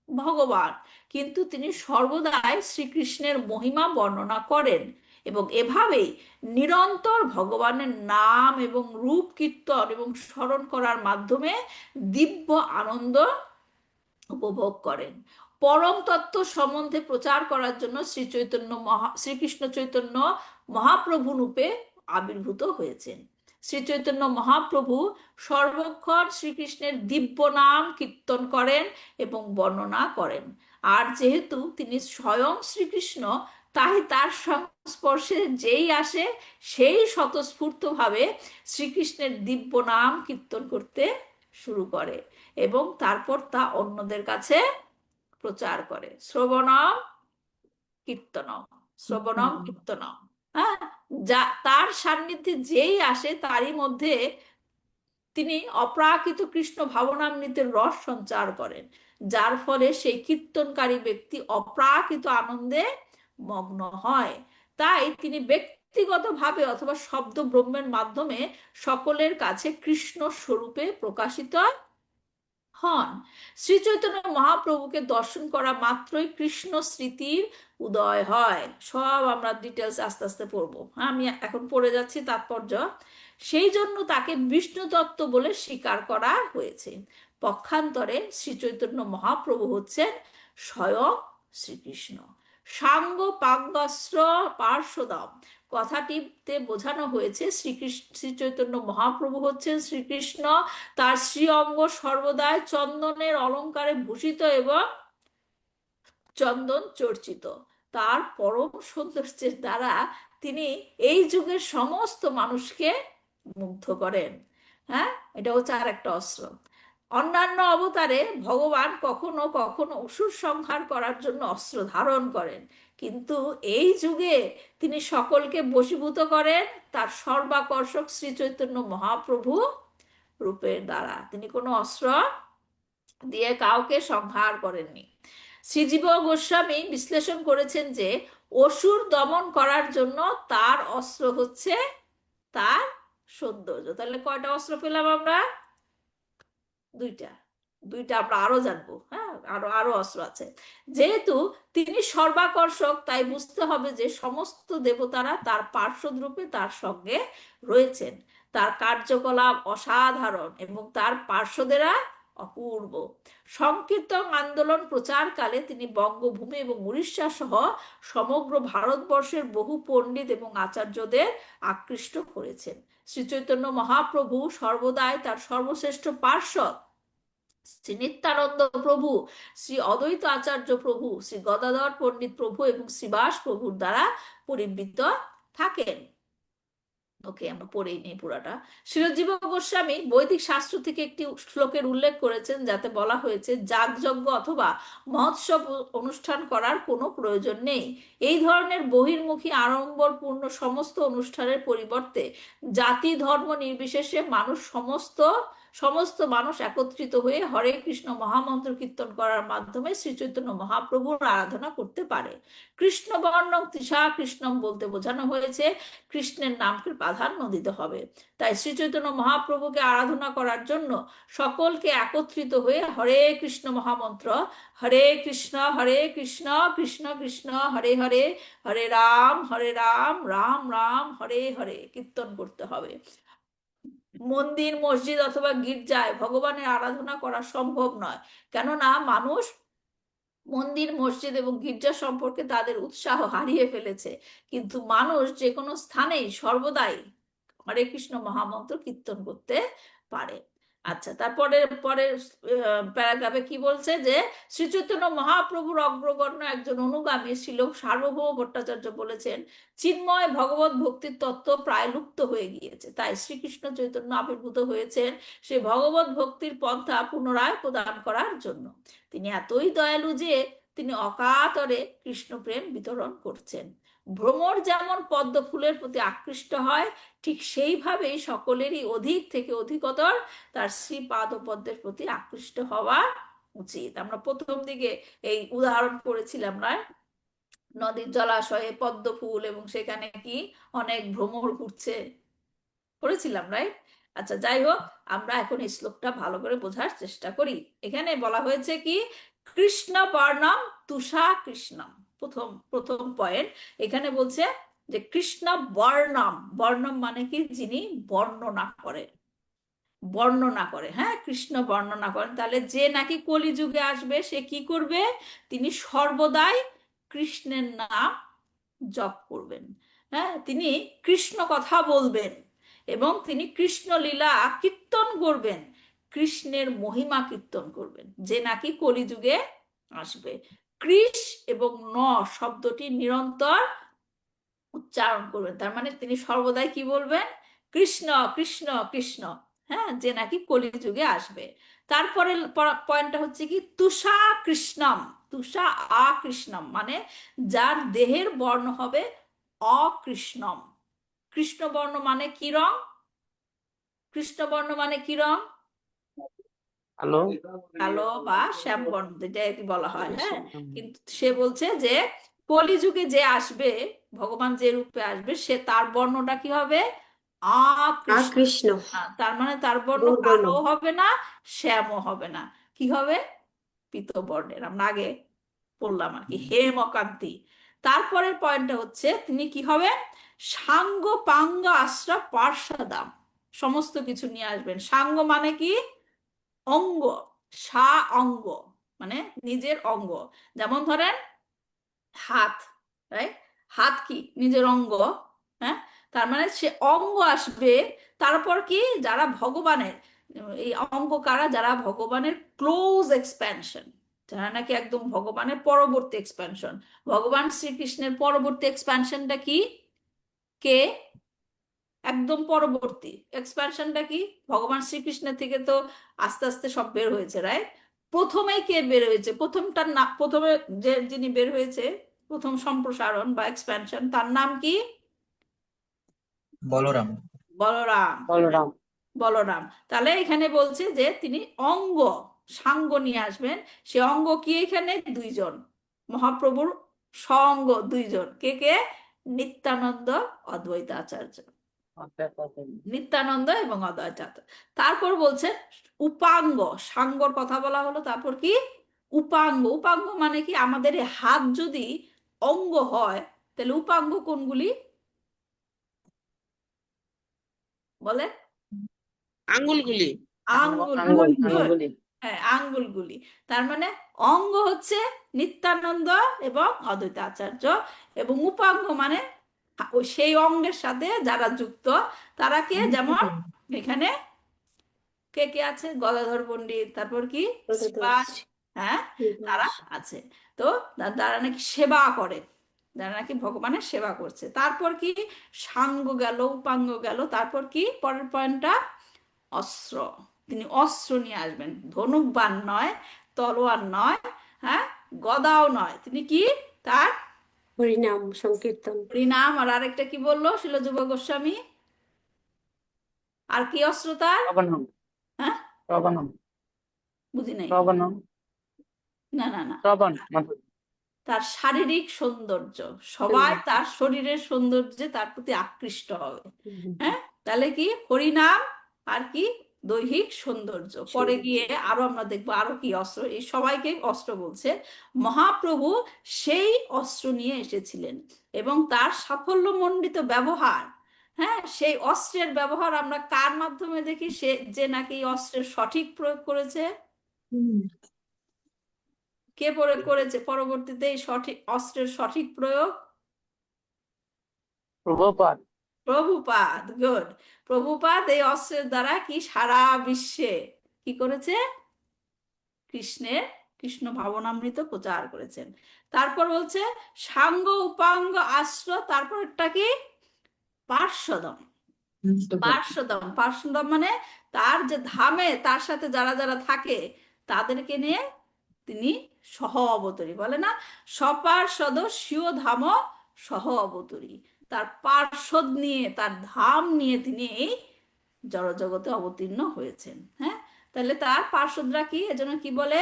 ভগবান, কিন্তু তিনি সর্বদাই শ্রীকৃষ্ণের মহিমা বর্ণনা করেন এবং এভাবেই নিরন্তর ভগবানের নাম এবং রূপ কীর্তন এবং স্মরণ করার মাধ্যমে দিব্য আনন্দ উপভোগ করেন। পরম তত্ত্ব সম্বন্ধে প্রচার করার জন্য শ্রীকৃষ্ণ চৈতন্য মহাপ্রভু রূপে আবির্ভূত হয়েছেন। শ্রী চৈতন্য মহাপ্রভু সর্বক্ষণ শ্রীকৃষ্ণের দিব্য নাম কীর্তন করেন এবং বর্ণনা করেন। আর যেহেতু তিনি স্বয়ং শ্রীকৃষ্ণ, তাই তার সংস্পর্শে যেই আসে সেই স্বতঃস্ফূর্তভাবে শ্রীকৃষ্ণের দিব্য নাম কীর্তন করতে শুরু করে এবং তারপর তা অন্যদের কাছে প্রচার করে। শ্রবণম কীর্তনম, শ্রবণম কীর্তনম। হ্যাঁ, যা তার সান্নিধ্যে যেই আসে তারই মধ্যে তিনি অপ্রাকৃত কৃষ্ণ ভাবনামৃতের রস সঞ্চার করেন, যার ফলে সেই কীর্তনকারী ব্যক্তি অপ্রাকৃত আনন্দে মগ্ন হয়। তাই তিনি ব্যক্তিগতভাবে অথবা শব্দ ব্রহ্মের মাধ্যমে সকলের কাছে কৃষ্ণ স্বরূপে প্রকাশিত হন। শ্রী চৈতন্য মহাপ্রভুকে দর্শন করা মাত্রই কৃষ্ণ স্মৃতির উদয় হয়। সব আমরা ডিটেলস আস্তে আস্তে পড়বো, আমি এখন পড়ে যাচ্ছি তাৎপর্য। সেই জন্য তাকে বিষ্ণু তত্ত্ব বলে স্বীকার করা হয়েছে। পক্ষান্তরে শ্রী চৈতন্য মহাপ্রভু হচ্ছেন স্বয়ং শ্রীকৃষ্ণ। সাঙ্গ পাঙ্গস্র পার্শ্বদম কথাটিতে বোঝানো হয়েছে শ্রী চৈতন্য মহাপ্রভু হচ্ছেন শ্রীকৃষ্ণ। তার শ্রী অঙ্গ সর্বদাই চন্দনের অলঙ্কারে ভূষিত এবং চন্দন চর্চিত। তার পরম সৌন্দর্যের দ্বারা তিনি এই যুগের সমস্ত মানুষকে মুগ্ধ করেন। হ্যাঁ, এটা হচ্ছে আর একটা অস্ত্র। অন্যান্য অবতারে ভগবান কখনো কখনো অসুর সংহার করার জন্য অস্ত্র ধারণ করেন, কিন্তু এই যুগে তিনি সকলকে বশীভূত করেন তার সর্বাকর্ষক শ্রী চৈতন্য মহাপ্রভু রূপের দ্বারা। তিনি কোনো অস্ত্র দিয়ে কাউকে সংহার করেননি। শ্রীজীব গোস্বামী বিশ্লেষণ করেছেন যে অসুর দমন করার জন্য তার অস্ত্র হচ্ছে তার সৌন্দর্য। তাহলে কয়টা অস্ত্র পেলাম আমরা? দুইটা। দুইটা আমরা আরো জানবো। হ্যাঁ, আরো আরো অস্ত্র আছে। যেহেতু তিনি সর্বাকর্ষক, তাই বুঝতে হবে যে সমস্ত দেবতারা তার পার্শ্বদ রূপে তার সঙ্গে রয়েছেন। তার কার্যকলাপ অসাধারণ এবং তার পার্শ্বদেরা অপূর্ব। সংকীর্তন আন্দোলন প্রচারকালে তিনি বঙ্গভূমি এবং উড়িষ্যা সহ সমগ্র ভারতবর্ষের বহু পণ্ডিত এবং আচার্যদের আকৃষ্ট করেছেন। শ্রী চৈতন্য মহাপ্রভু সর্বদাই তার সর্বশ্রেষ্ঠ পার্শ্বদ শ্রী নিত্যানন্দ প্রভু, শ্রী অদ্বৈত আচার্য প্রভু, শ্রী গদাধর পণ্ডিত প্রভু এবং শ্রীবাস প্রভুর দ্বারা পরিবৃত থাকেন। ওকে, আমরা পড়েই নেই পুরাটা। শ্রীজীব গোস্বামী বৈদিক শাস্ত্র থেকে একটি শ্লোকের উল্লেখ করেছেন, যাতে বলা হয়েছে যাগযজ্ঞ অথবা মহোৎসব অনুষ্ঠান করার কোনো প্রয়োজন নেই। এই ধরনের বহির্মুখী আড়ম্বরপূর্ণ সমস্ত অনুষ্ঠানের পরিবর্তে জাতি ধর্ম নির্বিশেষে সমস্ত মানুষ একত্রিত হয়ে হরে কৃষ্ণ মহামন্ত্র কীর্তন করার মাধ্যমে শ্রী চৈতন্য মহাপ্রভুর আরাধনা করতে পারে। কৃষ্ণ বর্ণম তৃষা কৃষ্ণম বলতে বোঝানো হয়েছে কৃষ্ণের নামকে প্রাধান্য দিতে হবে। তাই শ্রী চৈতন্য মহাপ্রভুকে আরাধনা করার জন্য সকলকে একত্রিত হয়ে হরে কৃষ্ণ মহামন্ত্র হরে কৃষ্ণ কৃষ্ণ কৃষ্ণ হরে হরে হরে রাম রাম রাম হরে হরে কীর্তন করতে হবে। মন্দির মসজিদ অথবা গির্জায় ভগবানের আরাধনা করা সম্ভব নয়, কেননা মানুষ মন্দির মসজিদ এবং গির্জা সম্পর্কে তাদের উৎসাহ হারিয়ে ফেলেছে। কিন্তু মানুষ যে কোনো স্থানেই সর্বদাই হরে কৃষ্ণ মহামন্ত্র কীর্তন করতে পারে। আচ্ছা, তারপরে পরের প্যারাগ্রাফে কি বলছে যে শ্রী চৈতন্য মহাপ্রভুর অগ্রগণ্য একজন অনুগামী শ্রীল সার্বভৌম ভট্টাচার্য বলেছেন, চিন্ময় ভগবত ভক্তির তত্ত্ব প্রায় লুপ্ত হয়ে গিয়েছে, তাই শ্রীকৃষ্ণ চৈতন্য আবির্ভূত হয়েছেন সে ভগবত ভক্তির পন্থা পুনরায় প্রদান করার জন্য। তিনি এতই দয়ালু যে তিনি অকাতরে কৃষ্ণ প্রেম বিতরণ করছেন। ভ্রমর যেমন পদ্ম ফুলের প্রতি আকৃষ্ট হয়, ঠিক সেইভাবেই সকলেরই অধিক থেকে অধিকতর তার শ্রীপাদ পদ্মের প্রতি আকৃষ্ট হওয়া উচিত। আমরা প্রথম দিকে এই উদাহরণ করেছিলাম না, নদীর জলাশয়ে পদ্ম ফুল এবং সেখানে কি অনেক ভ্রমর ঘুরছে, করেছিলাম রাইট? আচ্ছা, যাই হোক, আমরা এখন এই শ্লোকটা ভালো করে বোঝার চেষ্টা করি। এখানে বলা হয়েছে কি, কৃষ্ণ বর্ণম তুষা কৃষ্ণম। প্রথম পয়েন্ট এখানে বলছে যে কৃষ্ণ বর্ণম, বর্ণম মানে কি, যিনি বর্ণনা করেন, বর্ণনা করে, হ্যাঁ, কৃষ্ণ বর্ণনা করেন। তাহলে যে নাকি কলিযুগে আসবে সে কি করবে, তিনি সর্বদাই কৃষ্ণের নাম জপ করবেন, হ্যাঁ, তিনি কৃষ্ণ কথা বলবেন এবং তিনি কৃষ্ণ লীলা কীর্তন করবেন, কৃষ্ণের মহিমা কীর্তন করবেন, যে নাকি কলিযুগে আসবে। কৃষ এবং ন শব্দটি নিরন্তর উচ্চারণ করবেন, তার মানে তিনি সর্বদাই কি বলবেন, কৃষ্ণ কৃষ্ণ কৃষ্ণ, হ্যাঁ, যে নাকি কলিযুগে আসবে। তারপরে পয়েন্টটা হচ্ছে কি, তুষা কৃষ্ণম, তুষা আকৃষ্ণম মানে যার দেহের বর্ণ হবে অকৃষ্ণম। কৃষ্ণ বর্ণ মানে কি রং, কৃষ্ণ বর্ণ মানে কি রং, হ্যালো, কালো বা শ্যাম বর্ণ, যেটা কি বলা হয়, হ্যাঁ। কিন্তু সে বলছে যে কলিযুগে যে আসবে, ভগবান যে রূপে আসবে, সে তার বর্ণটা কি হবে, আকৃষ্ণ। আকৃষ্ণ, তার মানে তার বর্ণ গৌরবর্ণ। কালো হবে না, শ্যামও হবে না, কি হবে, পীত বর্ণের। আমরা আগে বললাম আর কি, হেমকান্তি। তারপরের পয়েন্টটা হচ্ছে তিনি কি হবে, সাঙ্গ পাঙ্গ আশ্রা পার্ষদাম, সমস্ত কিছু নিয়ে আসবেন। সাঙ্গ মানে কি, অঙ্গ, সা অঙ্গ মানে নিজের অঙ্গ, যেমন ধরেন হাত, রাইট, হাত কি নিজের অঙ্গ, হ্যাঁ, তার মানে সে অঙ্গ আসবে। তারপর কি, যারা ভগবানের এই অঙ্গ কারা, যারা ভগবানের ক্লোজ এক্সপ্যানশন, যারা নাকি একদম ভগবানের পরবর্তী এক্সপ্যানশন। ভগবান শ্রীকৃষ্ণের পরবর্তী এক্সপ্যানশনটা কি, কে, একদম পরবর্তী এক্সপ্যানশনটা কি, ভগবান শ্রীকৃষ্ণের থেকে তো আস্তে আস্তে সব বের হয়েছে, রাইট? প্রথমেই কে বের হয়েছে, প্রথমটার নাম, প্রথমে যে যিনি বের হয়েছে, প্রথম সম্প্রসারণ বা এক্সপ্যানশন, তার নাম কি, বলরাম। বলরাম, বলরাম। বলরাম। তাহলে এখানে বলছে যে তিনি অঙ্গ, সাঙ্গ নিয়ে আসবেন। সে অঙ্গ কি, এখানে দুইজন, মহাপ্রভুর সঙ্গ দুইজন, কে কে, নিত্যানন্দ অদ্বৈত আচার্য, নিত্যানন্দ এবং অদ্বৈত। তারপর বলছে উপাঙ্গ, সাঙ্গর কথা বলা হলো, তারপর কি, উপাঙ্গ। উপাঙ্গ মানে কি, আমাদের এই হাত যদি অঙ্গ হয়, তাহলে উপাঙ্গ কোনগুলি বলে, আঙ্গুলগুলি। আঙ্গুল, হ্যাঁ, আঙ্গুলগুলি। তার মানে অঙ্গ হচ্ছে নিত্যানন্দ এবং অদ্বৈত আচার্য, এবং উপাঙ্গ মানে ওই সেই অঙ্গের সাথে যারা যুক্ত, তারা কে, যেমন এখানে কে কে আছে, গদাধর পণ্ডিত, তারপর কি শ্রীবাস, হ্যাঁ, তারা আছে। তো তারা নাকি সেবা করে, যারা নাকি ভগবানের সেবা করছে। তারপর কি, সাঙ্গ গেল, উপাঙ্গ গেল, তারপর কি, পরের পয়েন্টটা অস্ত্র। তিনি অস্ত্র নিয়ে আসবেন, ধনুকবান নয়, তলোয়ার নয়, হ্যাঁ, গদাও নয়, তিনি কি, তার হরিনাম সংকীর্তন। হরিনাম। আর আরেকটা কি বললো শিলযুগ গোস্বামী, আর কি অস্ত্র তার, হ্যাঁ, বুঝি নাই, না না না, তার শারীরিক সৌন্দর্য, সবাই তার শরীরের সৌন্দর্যে তার প্রতি আকৃষ্ট হবে, হ্যাঁ। তাহলে কি, হরিনাম আর কি, দৈহিক সৌন্দর্য। পরে গিয়ে আরো আমরা দেখবো আরো কি অস্ত্র, এই সবাইকে অস্ত্র বলছে। মহাপ্রভু সেই অস্ত্র নিয়ে এসেছিলেন এবং তার সাফল্যমণ্ডিত ব্যবহার, হ্যাঁ, সেই অস্ত্রের ব্যবহার আমরা কার মাধ্যমে দেখি? সে যে নাকি এই অস্ত্রের সঠিক প্রয়োগ করেছে। কে প্রয়োগ করেছে পরবর্তীতে এই সঠিক অস্ত্রের সঠিক প্রয়োগ? প্রভুপাদ। প্রভুপাদ। গুড। প্রভুপাদ এই অস্ত্রের দ্বারা কি সারা বিশ্বে কি করেছে? কৃষ্ণ ভাবনামৃত প্রচার করেছেন। তারপর বলছে সাঙ্গ উপাঙ্গ আশ্র, তারপরটা কি? পার্শ্বদম। পার্শ্বদম মানে তার যে ধামে তার সাথে যারা যারা থাকে তাদেরকে নিয়ে তিনি সহ অবতরী, বলে না সপার্শ্বদ স্বীয় ধাম সহ অবতরী। তার পার্শ্বদ নিয়ে, তার ধাম নিয়ে তিনি এই জড়জগতে অবতীর্ণ হয়েছেন। হ্যাঁ, তাহলে তার পার্শ্বদরা কি? এজন্য কি বলে?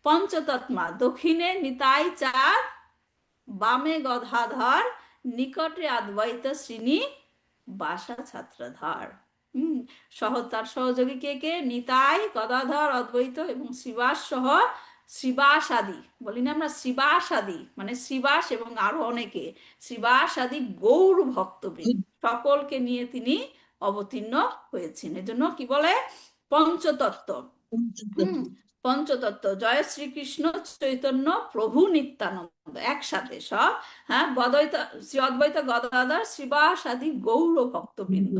পঞ্চতত্মা। দক্ষিণে নিতাই চার, বামে গদাধর, নিকটে অদ্বৈত শ্রীনি, বাসা ছাত্রধর। তার সহযোগী কে কে? নিতাই, গদাধর, অদ্বৈত এবং শ্রীবাস সহ শ্রীবাস আদি। বলি না আমরা শ্রীবাস আদি, মানে শ্রীবাস এবং আরো অনেকে, শ্রীবাস আদি গৌর ভক্তবৃন্দ সকলকে নিয়ে তিনি অবতীর্ণ হয়েছেন। এজন্য কি বলে? পঞ্চতত্ত্ব। পঞ্চতত্ত্ব। জয় শ্রীকৃষ্ণ চৈতন্য প্রভু নিত্যানন্দ, একসাথে সব। হ্যাঁ, শ্রী অদ্বৈত গদাধর শ্রীবাস আদি গৌর ভক্তবৃন্দ।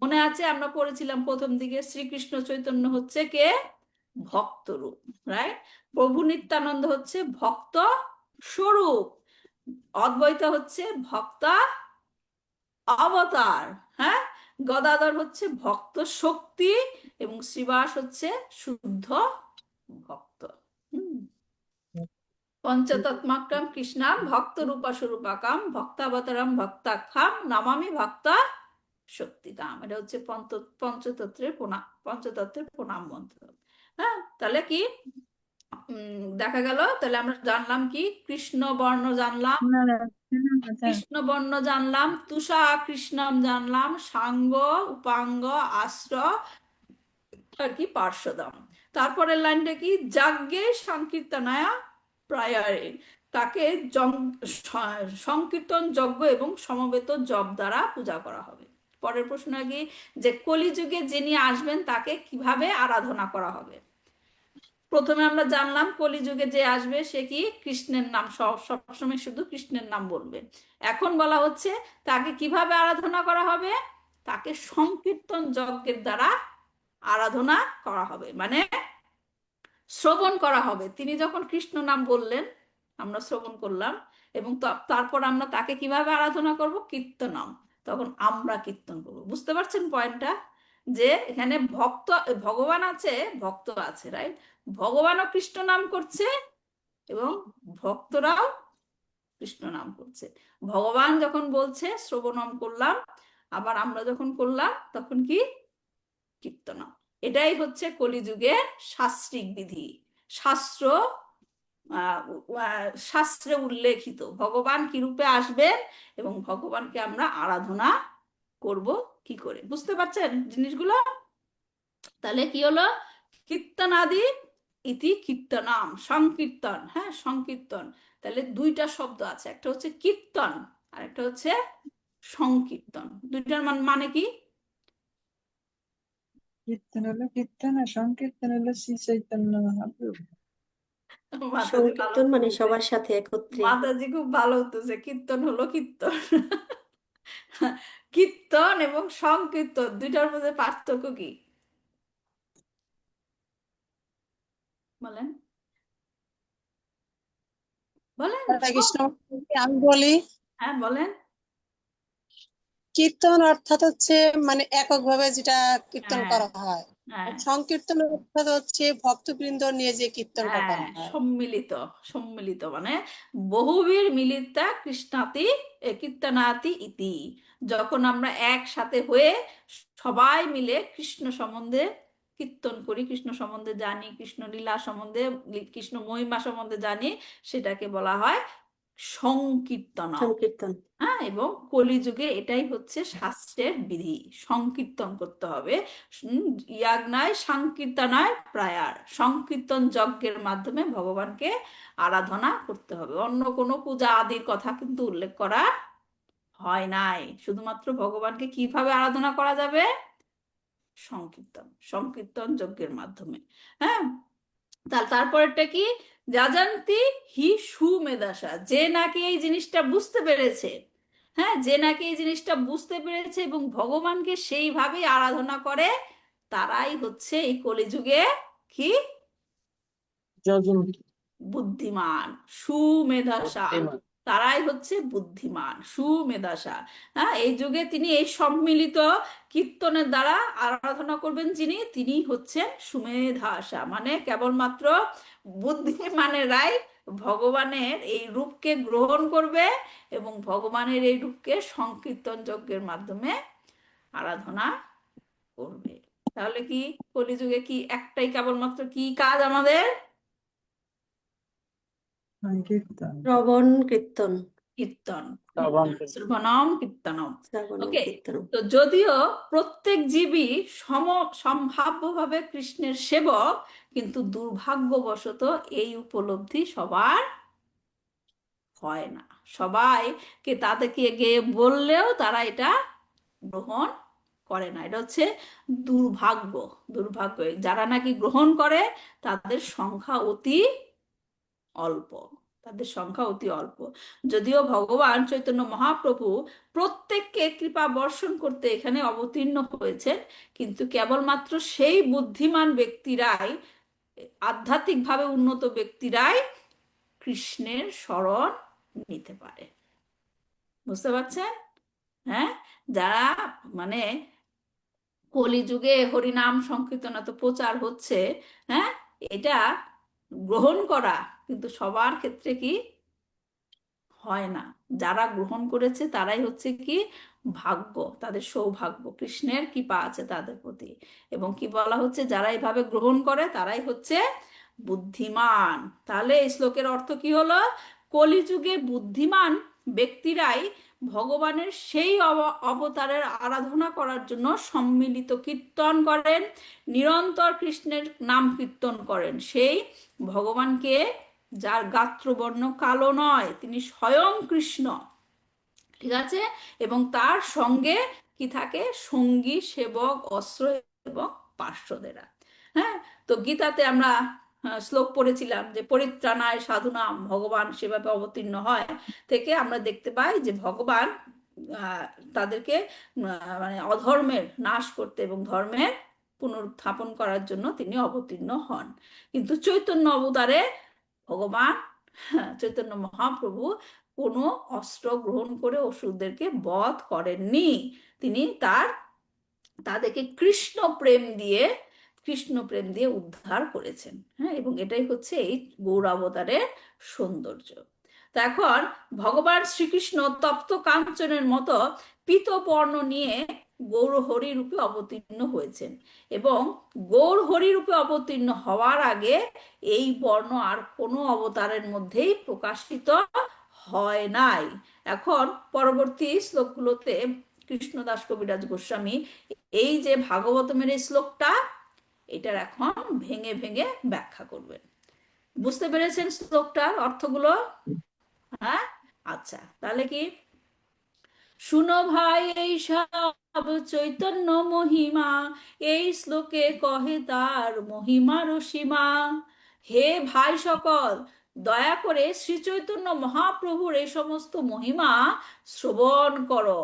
মনে আছে আমরা পড়েছিলাম প্রথম দিকে শ্রীকৃষ্ণ চৈতন্য হচ্ছে কে? ভক্ত রূপ, রাইট? প্রভু নিত্যানন্দ হচ্ছে ভক্ত স্বরূপ, অদ্বৈত হচ্ছে ভক্তা অবতার, হ্যাঁ, গদাধর হচ্ছে ভক্ত শক্তি এবং শ্রীবাস হচ্ছে শুদ্ধ ভক্ত। পঞ্চতত্মাক্রম কৃষ্ণাম ভক্ত রূপা স্বরূপাকাম ভক্তাবতারাম ভক্তাখ্যাম নমামি ভক্তা শক্তিকাম। এটা হচ্ছে পঞ্চতত্ত্বের প্রণাম মন্ত্র। হ্যাঁ, তাহলে কি দেখা গেল? তাহলে আমরা জানলাম কি? কৃষ্ণ বর্ণ জানলাম, কৃষ্ণ বর্ণ জানলাম, তুষা কৃষ্ণম জানলাম, সাঙ্গ উপাঙ্গ আশ্র আর কি পার্শ্বদম। তারপরের লাইনটা কি? যজ্ঞে সংকীর্তনায়া প্রায়ারে, তাকে সংকীর্তন যজ্ঞ এবং সমবেত জপ দ্বারা পূজা করা হবে। পরের প্রশ্ন কি? যে কলিযুগে যিনি আসবেন তাকে কিভাবে আরাধনা করা হবে? প্রথমে আমরা জানলাম কলিযুগে যে আসবে সে কি? কৃষ্ণের নাম, সবসময় শুধু কৃষ্ণের নাম বলবে। এখন বলা হচ্ছে তাকে কিভাবে আরাধনা করা হবে? তাকে সংকীর্তন যজ্ঞের দ্বারা আরাধনা করা হবে, মানে শ্রবণ করা হবে। তিনি যখন কৃষ্ণ নাম বললেন আমরা শ্রবণ করলাম, এবং তারপর আমরা তাকে কিভাবে আরাধনা করব? কীর্তনম। তখন আমরা কীর্তন করব। বুঝতে পারছেন পয়েন্টটা? যে এখানে ভগবান আছে, ভক্ত আছে, রাইট? ভগবানও কৃষ্ণ নাম করছে এবং ভক্তরাও কৃষ্ণ নাম করছে। ভগবান যখন বলছে শ্রবণম করলাম, আবার আমরা যখন করলাম তখন কি? কীর্তনম। এটাই হচ্ছে কলিযুগের শাস্ত্রিক বিধি। শাস্ত্রে উল্লেখিত ভগবান কি রূপে আসবেন এবং ভগবানকে আমরা আরাধনা করব কি করে। বুঝতে পারছেন জিনিসগুলো? তাহলে কি হলো? কীর্তনাদি ইতি কীর্তনাম, সংকীর্তন। হ্যাঁ, সংকীর্তন। তাহলে দুইটা শব্দ আছে, একটা হচ্ছে কীর্তন আর একটা হচ্ছে সংকীর্তন। দুইটার মানে কি? কীর্তন হলো কীর্তন আর সংকীর্তন হলো শ্রী চৈতন্য মহাপ্রভু। মাতাজি ভালো সংকীর্তন মানে বলতেছে, সবার সাথে একত্রে। মাতাজি খুব ভালো হতেছে। কীর্তন হলো কীর্তন। কীর্তন এবং সংকীর্তন দুইটার মধ্যে পার্থক্য কি বলেন? বলেন। রাধা কৃষ্ণ। আমি বলি, হ্যাঁ বলেন। কীর্তন অর্থাৎ হচ্ছে মানে এককভাবে যেটা কীর্তন হ্যাঁ, করা হয়। হ্যাঁ, সংকীর্তন অর্থাৎ হচ্ছে ভক্তবৃন্দ নিয়ে যে কীর্তনটা হ্যাঁ, করা হয়। সম্মিলিত। সম্মিলিত মানে বহুবীর মিলিতা কৃষ্ণাতি কীর্তনাতি ইতি। যখন আমরা একসাথে হয়ে সবাই মিলে কৃষ্ণ সম্বন্ধে কীর্তন করি, কৃষ্ণ সম্বন্ধে জানি, কৃষ্ণ লীলা সম্বন্ধে, কৃষ্ণ মহিমা সম্বন্ধে জানি, সেটাকে বলা হয় সংকীর্তন। সংকীর্তন। হ্যাঁ, এবং কলিযুগে এটাই হচ্ছে শাস্ত্রের বিধি, সংকীর্তন করতে হবে। ইয়াজ্ঞায় সংকীর্তনায় প্রায়ার, সংকীর্তন যজ্ঞের মাধ্যমে ভগবানকে আরাধনা করতে হবে। অন্য কোনো পূজা আদির কথা কিন্তু উল্লেখ করা হয় নাই। শুধুমাত্র ভগবানকে কিভাবে আরাধনা করা যাবে? সংকীর্তন যজ্ঞের মাধ্যমে। হ্যাঁ, তারপরেরটা কি? যাজন্তি হি সুমেধাসা, যে নাকি এই জিনিসটা বুঝতে পেরেছে। হ্যাঁ, যে নাকি এই জিনিসটা বুঝতে পেরেছে এবং ভগবানকে সেইভাবেই আরাধনা করে, তারাই হচ্ছে এই কলিযুগে কি? যজন্তী বুদ্ধিমান, সুমেধাসা। বুদ্ধিমান। তারাই হচ্ছে বুদ্ধিমান, সুমেধাসা। হ্যাঁ, এই যুগে তিনি এই সম্মিলিত কীর্তনের দ্বারা আরাধনা করবেন যিনি, তিনি হচ্ছেন সুমেধাসা। মানে কেবলমাত্র বুদ্ধিমানেরাই ভগবানের এই রূপকে গ্রহণ করবে এবং ভগবানের এই রূপকে সংকীর্তন যজ্ঞের মাধ্যমে আরাধনা করবে। তাহলে কি কলিযুগে কি একটাই কেবলমাত্র কি কাজ আমাদের? সংকীর্তন। শ্রবণ কীর্তন। কীর্তন, শ্রবণ শ্রবণম কীর্তনম। শ্রবণম ওকে, কীর্তনম। তো যদিও প্রত্যেক জীবই সম্ভাব্যভাবে কৃষ্ণের সেবক, কিন্তু দুর্ভাগ্যবশত এই উপলব্ধি সবার হয় না। সবাইকে তাদেরকে গিয়ে বললেও তারা এটা গ্রহণ করে না। এটা হচ্ছে দুর্ভাগ্য। দুর্ভাগ্য, যারা নাকি গ্রহণ করে তাদের সংখ্যা অতি অল্প, তাদের সংখ্যা অতি অল্প। যদিও ভগবান চৈতন্য মহাপ্রভু প্রত্যেককে কৃপা বর্ষণ করতে এখানে অবতীর্ণ হয়েছেন, কিন্তু কেবলমাত্র সেই বুদ্ধিমান ব্যক্তিরাই, আধ্যাত্মিকভাবে উন্নত ব্যক্তিরাই কৃষ্ণের শরণ নিতে পারে। বুঝতে পারছেন? হ্যাঁ, যারা মানে কলিযুগে হরিনাম সংকীর্তন এত প্রচার হচ্ছে, হ্যাঁ, এটা গ্রহণ করা কিন্তু সবার ক্ষেত্রে কি হয় না। যারা গ্রহণ করেছে তারাই হচ্ছে কি ভাগ্য, তাদের সৌভাগ্য, কৃষ্ণের কৃপা আছে তাদের প্রতি। এবং কি বলা হচ্ছে, যারা এইভাবে গ্রহণ করে তারাই হচ্ছে বুদ্ধিমান। তাহলে এই শ্লোকের অর্থ কি হলো? কলিযুগে বুদ্ধিমান ব্যক্তিরাই ভগবানের সেই অবতারের আরাধনা করার জন্য সম্মিলিত কীর্তন করেন, নিরন্তর কৃষ্ণের নাম কীর্তন করেন। সেই ভগবানকে যার গাত্রবর্ণ কালো নয়, তিনি স্বয়ং কৃষ্ণ, ঠিক আছে? এবং তার সঙ্গে কি থাকে? সঙ্গী, সেবক, অস্ত্র এবং পার্শ্বদেরা। হ্যাঁ, তো গীতাতে আমরা শ্লোক পড়েছিলাম যে পরিত্রাণায় সাধুনাম, ভগবান সেভাবে অবতীর্ণ হয় থেকে আমরা দেখতে পাই যে ভগবান তাদেরকে মানে অধর্মের নাশ করতে এবং ধর্মের পুনরুত্থাপন করার জন্য তিনি অবতীর্ণ হন। কিন্তু চৈতন্য অবতারে ভগবান চৈতন্য মহাপ্রভু কোনো অস্ত্র গ্রহণ করে অসুরদেরকে বধ করেননি। তিনি তাদেরকে কৃষ্ণ প্রেম দিয়ে উদ্ধার করেছেন। হ্যাঁ, এবং এটাই হচ্ছে এই গৌরাবতারের সৌন্দর্য। তো এখন ভগবান শ্রীকৃষ্ণ তপ্ত কাঞ্চনের মতো পীতবর্ণ নিয়ে গৌরহরি রূপে অবতীর্ণ হয়েছেন, এবং গৌরহরি রূপে অবতীর্ণ হওয়ার আগে এই বর্ণ আর কোনো অবতারের মধ্যেই প্রকাশিত হয় নাই। এখন পরবর্তী শ্লোকগুলোতে কৃষ্ণদাস কবিরাজ গোস্বামী এই যে ভাগবতমের এই শ্লোকটা, এটার এখন ভেঙে ভেঙে ব্যাখ্যা করবেন। বুঝতে পেরেছেন শ্লোকটার অর্থগুলো? হ্যাঁ, আচ্ছা, তাহলে কি শুনো ভাই এই সব চৈতন্য মহিমা, এই শ্লোকে কহে তার মহিমার সীমা। হে ভাই সকল, দয়া করে শ্রী চৈতন্য মহাপ্রভুর এই সমস্ত মহিমা শ্রবণ করো।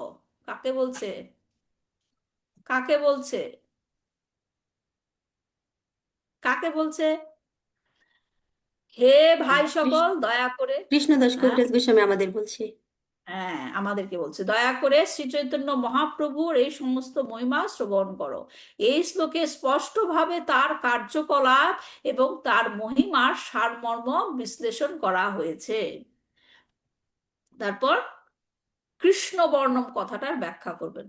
কাকে বলছে? কাকে বলছে? কাকে বলছে? হে ভাই সকল, দয়া করে। কৃষ্ণদাস হ্যাঁ, কবিরাজ গোস্বামী আমাদের বলছে। হ্যাঁ, আমাদেরকে বলছে দয়া করে শ্রী চৈতন্য মহাপ্রভুর এই সমস্ত মহিমা শ্রবণ করো। এই শ্লোকে স্পষ্টভাবে তার কার্যকলাপ এবং তার মহিমার সারমর্ম বিশ্লেষণ করা হয়েছে। তারপর কৃষ্ণ বর্ণম কথাটার ব্যাখ্যা করবেন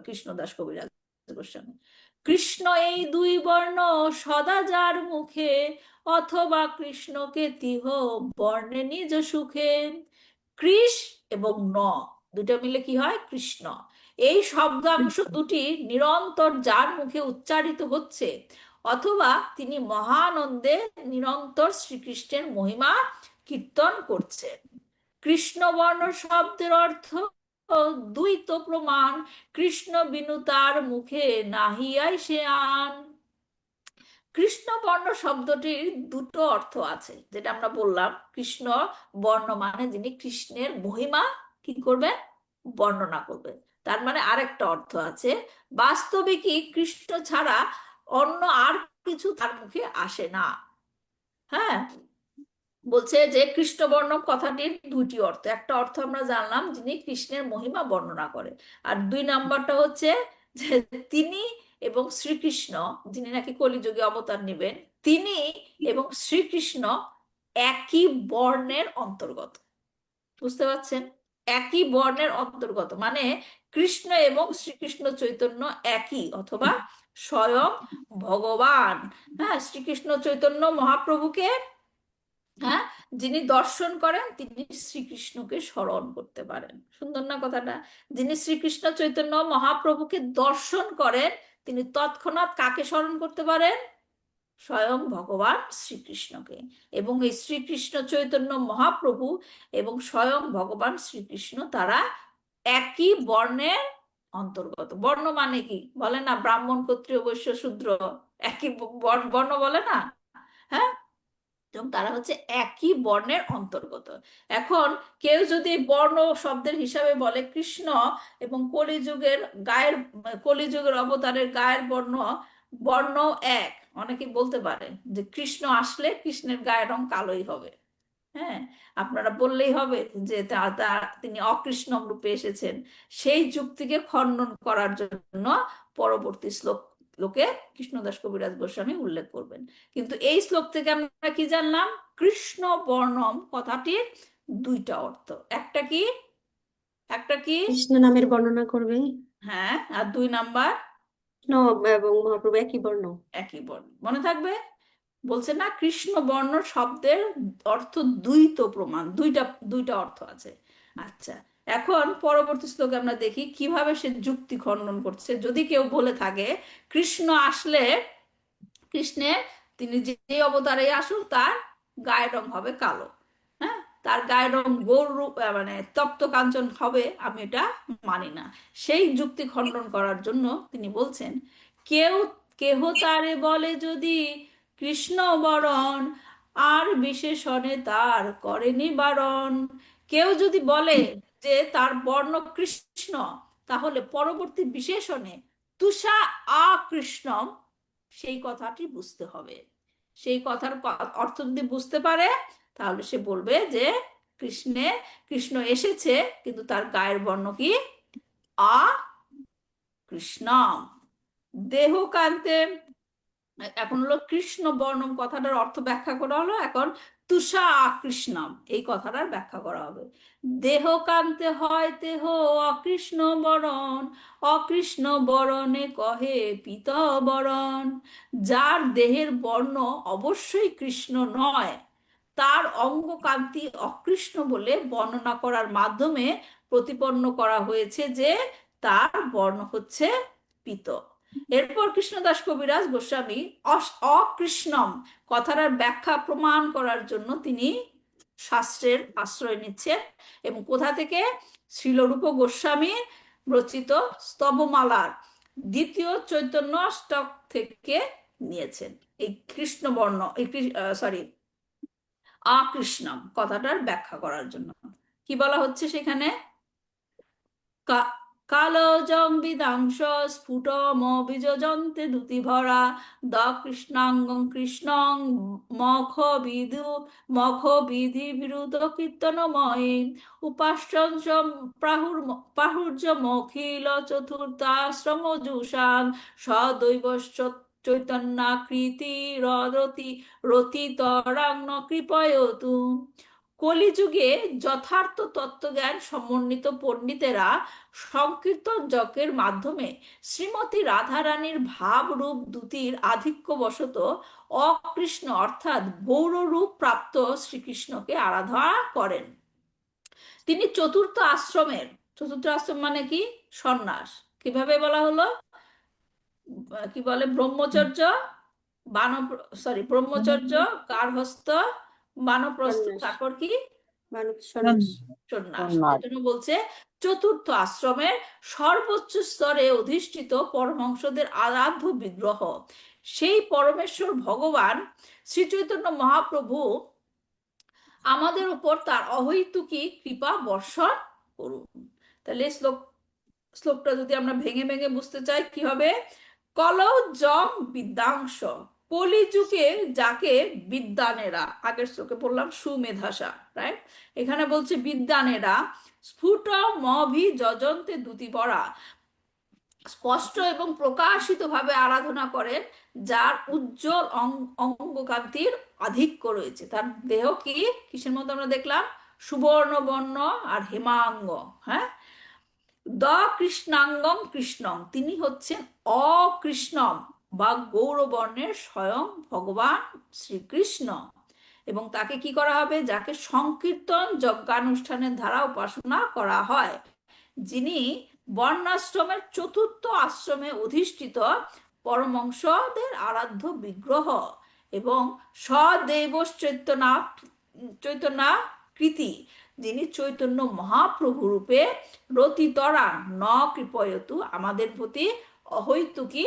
কৃষ্ণদাস কবিরাজ গোস্বামী। কৃষ্ণ এই দুই বর্ণ সদা যার মুখে, অথবা কৃষ্ণকে তিহ বর্ণে নিজ সুখে। কৃষ এবং ন দুটো মিলে কি হয়? কৃষ্ণ। এই শব্দাংশ দুটি নিরন্তর যার মুখে উচ্চারিত হচ্ছে, অথবা তিনি মহানন্দে নিরন্তর শ্রীকৃষ্ণের মহিমা কীর্তন করছেন। কৃষ্ণবর্ণ শব্দের অর্থ দ্বৈত প্রমাণ, কৃষ্ণ বিনু তার মুখে নাহি আইসে আন। কৃষ্ণ বর্ণ শব্দটির দুটো অর্থ আছে, যেটা আমরা বললাম। কৃষ্ণ বর্ণ মানে যিনি কৃষ্ণের মহিমা কি করবেন, বর্ণনা করবেন। তার মানে আরেকটা অর্থ আছে, বাস্তবিকই কৃষ্ণ ছাড়া অন্য আর কিছু তার মুখে আসে না। হ্যাঁ, বলছে যে কৃষ্ণবর্ণ কথাটির দুইটি অর্থ। একটা অর্থ আমরা জানলাম, যিনি কৃষ্ণের মহিমা বর্ণনা করে। আর দুই নাম্বারটা হচ্ছে যে তিনি এবং শ্রীকৃষ্ণ, যিনি নাকি কলিযুগে অবতার নেবেন, তিনি এবং শ্রীকৃষ্ণ একই বর্ণের অন্তর্গত। বুঝতে পারছেন? একই বর্ণের অন্তর্গত মানে কৃষ্ণ এবং শ্রীকৃষ্ণ চৈতন্য একই, অথবা স্বয়ং ভগবান। হ্যাঁ, শ্রীকৃষ্ণ চৈতন্য মহাপ্রভুকে, হ্যাঁ, যিনি দর্শন করেন তিনি শ্রীকৃষ্ণকে স্মরণ করতে পারেন। সুন্দর না কথাটা? যিনি শ্রীকৃষ্ণ চৈতন্য মহাপ্রভুকে দর্শন করেন তিনি তৎক্ষণাৎ কাকে স্মরণ করতে পারেন? স্বয়ং ভগবান শ্রীকৃষ্ণকে। এবং এই শ্রীকৃষ্ণ চৈতন্য মহাপ্রভু এবং স্বয়ং ভগবান শ্রীকৃষ্ণ তারা একই বর্ণের অন্তর্গত। বর্ণ মানে কি বলে না, ব্রাহ্মণ, ক্ষত্রিয়, বৈশ্য, শূদ্র, একই বর্ণ বলে না? হ্যাঁ, এবং তারা হচ্ছে একই বর্ণের অন্তর্গত। এখন কেউ যদি বর্ণ শব্দের হিসাবে বলে কৃষ্ণ এবং কলিযুগের অবতারের গায়ের বর্ণ বর্ণ এক, অনেকে বলতে পারে যে কৃষ্ণ আসলে কৃষ্ণের গায়ের রং কালোই হবে। হ্যাঁ, আপনারা বললেই হবে যে তিনি অকৃষ্ণ রূপে এসেছেন। সেই যুক্তিকে খণ্ডন করার জন্য পরবর্তী শ্লোকে কৃষ্ণদাস কবিরাজ গোস্বামী উল্লেখ করবেন। কিন্তু এই শ্লোক থেকে আমরা কি জানলাম? কৃষ্ণ বর্ণম কথাটির দুইটা অর্থ। একটা কি, একটা কি? কৃষ্ণ নামের বর্ণনা করবে। হ্যাঁ, আর দুই নাম্বার কৃষ্ণ এবং মহাপ্রভু একই বর্ণ। একই বর্ণ। মনে থাকবে, বলছে না কৃষ্ণ বর্ণ শব্দের অর্থ দ্বৈত প্রমাণ, দুইটা দুইটা অর্থ আছে। আচ্ছা, এখন পরবর্তী শ্লোকে আমরা দেখি কিভাবে সে যুক্তি খণ্ডন করছে। যদি কেউ বলে থাকে কৃষ্ণ আসলে, কৃষ্ণের তিনি যে অবতারে আসুন তার গায়ের রং হবে কালো, হ্যাঁ, তার গায়ের রং গৌর রূপ মানে তপ্ত কাঞ্চন হবে, আমি এটা মানি না। সেই যুক্তি খণ্ডন করার জন্য তিনি বলছেন, কেউ কেহ তারে বলে যদি কৃষ্ণ বরণ, আর বিশেষণে তার করেনি বারণ। কেউ যদি বলে যে তার বর্ণ কৃষ্ণ, তাহলে পরবর্তী বিশেষণে তুষা আকৃষ্ণম, সেই কথাটি বুঝতে হবে। সেই কথার অর্থ যদি বুঝতে পারে তাহলে সে বলবে যে কৃষ্ণ এসেছে কিন্তু তার গায়ের বর্ণ কি আকৃষ্ণম। দেহকান্তে, এখন হলো কৃষ্ণ বর্ণম কথাটার অর্থ ব্যাখ্যা করা হলো। এখন তুষা আকৃষ্ণম এই কথাটার ব্যাখ্যা করা হবে। দেহকান্তে হয় দেহ অকৃষ্ণ বরণ, অকৃষ্ণ বরণে কহে পীতবরণ। যার দেহের বর্ণ অবশ্যই কৃষ্ণ নয়, তার অঙ্গকান্তি অকৃষ্ণ বলে বর্ণনা করার মাধ্যমে প্রতিপন্ন করা হয়েছে যে তার বর্ণ হচ্ছে পীত। এরপর কৃষ্ণদাস কবিরাজ গোস্বামী অকৃষ্ণম কথাটার ব্যাখ্যা প্রমাণ করার জন্য তিনি শাস্ত্রের আশ্রয় নিচ্ছেন। এবং কোথা থেকে? শ্রীলরূপ গোস্বামী রচিত স্তবমালার দ্বিতীয় চৈতন্য অষ্টক থেকে নিয়েছেন এই কৃষ্ণ বর্ণ, সরি, আকৃষ্ণম কথাটার ব্যাখ্যা করার জন্য। কি বলা হচ্ছে সেখানে? কালজং বিদাংশ স্ফুটম বিযোজন্তে দ্যুতি ভরা, দ কৃষ্ণাঙ্গং কৃষ্ণং মখ বিধি বিরুদ্ধ কীর্তনময়ে, উপাশ্চঞ্চ প্রাহুর্য মখিল চতুর্থাশ্রম জুষাং, সদৈবশ্চ চৈতন্যাকৃতি রতি তরাং কৃপয়তু। কলিযুগে যথার্থ তত্ত্বজ্ঞান সমন্বিত পণ্ডিতেরা সংকীর্তন যজ্ঞের মাধ্যমে শ্রীমতী রাধারানীর ভাব রূপ দ্যুতির আধিক্যবশত অকৃষ্ণ অর্থাৎ গৌররূপ প্রাপ্ত শ্রীকৃষ্ণকে আরাধনা করেন। তিনি চতুর্থ আশ্রম মানে কি? সন্ন্যাস। কিভাবে বলা হলো? কি বলে? ব্রহ্মচর্য, ব্রহ্মচর্য, গার্হস্থ, বানপ্রস্থ, সন্ন্যাস। তারপর কি বালক সন্ন্যাস। সন্ন্যাস। সন্ন্যাস। এজন্য বলছে চতুর্থ আশ্রমের সর্বোচ্চ স্তরে অধিষ্ঠিত পরমহংসদের আরাধ্য বিগ্রহ সেই পরমেশ্বর ভগবান শ্রী চৈতন্য মহাপ্রভু আমাদের উপর তার অহৈতুকী কৃপা বর্ষণ করুন। তাহলে শ্লোকটা যদি আমরা ভেঙে ভেঙে বুঝতে চাই কি হবে? কলৌ জং বিদ্যাংশ, কলিযুগে যাকে বিদ্বানেরা, আগের শ্লোকে বললাম সুমেধাসা, রাইট? এখানে বলছে বিদ্বানেরা স্ফুট মভি যজন্তে দ্যুতিবরা, স্পষ্ট এবং প্রকাশিত ভাবে আরাধনা করেন যার উজ্জ্বল অঙ্গকান্তির আধিক্য রয়েছে। তার দেহ কি কিসের মধ্যে আমরা দেখলাম? সুবর্ণবর্ণ আর হেমাঙ্গ। হ্যাঁ, দ কৃষ্ণাঙ্গম কৃষ্ণম, তিনি হচ্ছেন অকৃষ্ণম বা গৌরবর্ণের স্বয়ং ভগবান শ্রীকৃষ্ণ। এবং তাকে কি করা হবে? যাকে সংকীর্তন যজ্ঞানুষ্ঠানের দ্বারা উপাসনা করা হয়, যিনি বর্ণাশ্রমের চতুর্থ আশ্রমে অধিষ্ঠিত পরমহংসদের আরাধ্য বিগ্রহ এবং সদেব চৈতন্যাকৃতি, যিনি চৈতন্য মহাপ্রভু রূপে রতিতরা ন কৃপয়তু, আমাদের প্রতি অহৈতুকী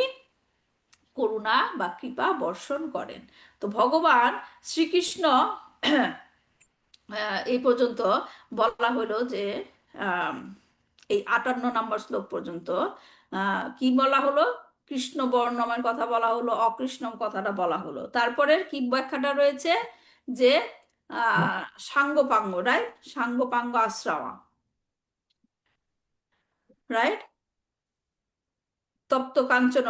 করুণা বা কৃপা বর্ষণ করেন। তো ভগবান শ্রীকৃষ্ণ এই পর্যন্ত বলা হলো যে এই 58 নম্বর শ্লোক পর্যন্ত কি বলা হলো? কৃষ্ণ বর্ণমের কথা বলা হলো, অকৃষ্ণম কথাটা বলা হলো। তারপরে কি ব্যাখ্যাটা রয়েছে যে সাঙ্গপাঙ্গ, রাইট? সাঙ্গপাঙ্গ আশ্রমা, রাইট? তপ্ত কাঞ্চন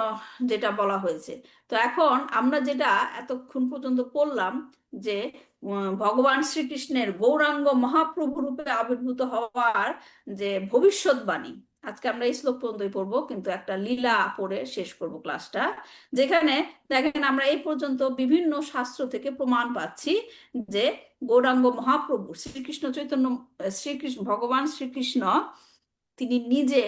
যেটা বলা হয়েছে। তো এখন আমরা যেটা এতক্ষণ পর্যন্ত পড়লাম যে ভগবান শ্রীকৃষ্ণের গৌরাঙ্গ মহাপ্রভু রূপে আবির্ভূত হওয়ার যে ভবিষ্যৎবাণী, আজকে আমরা এই শ্লোক পর্যন্তই পড়বো, কিন্তু একটা লীলা পড়ে শেষ করব ক্লাসটা। যেখানে দেখেন আমরা এই পর্যন্ত বিভিন্ন শাস্ত্র থেকে প্রমাণ পাচ্ছি যে গৌরাঙ্গ মহাপ্রভু ভগবান শ্রীকৃষ্ণ তিনি নিজে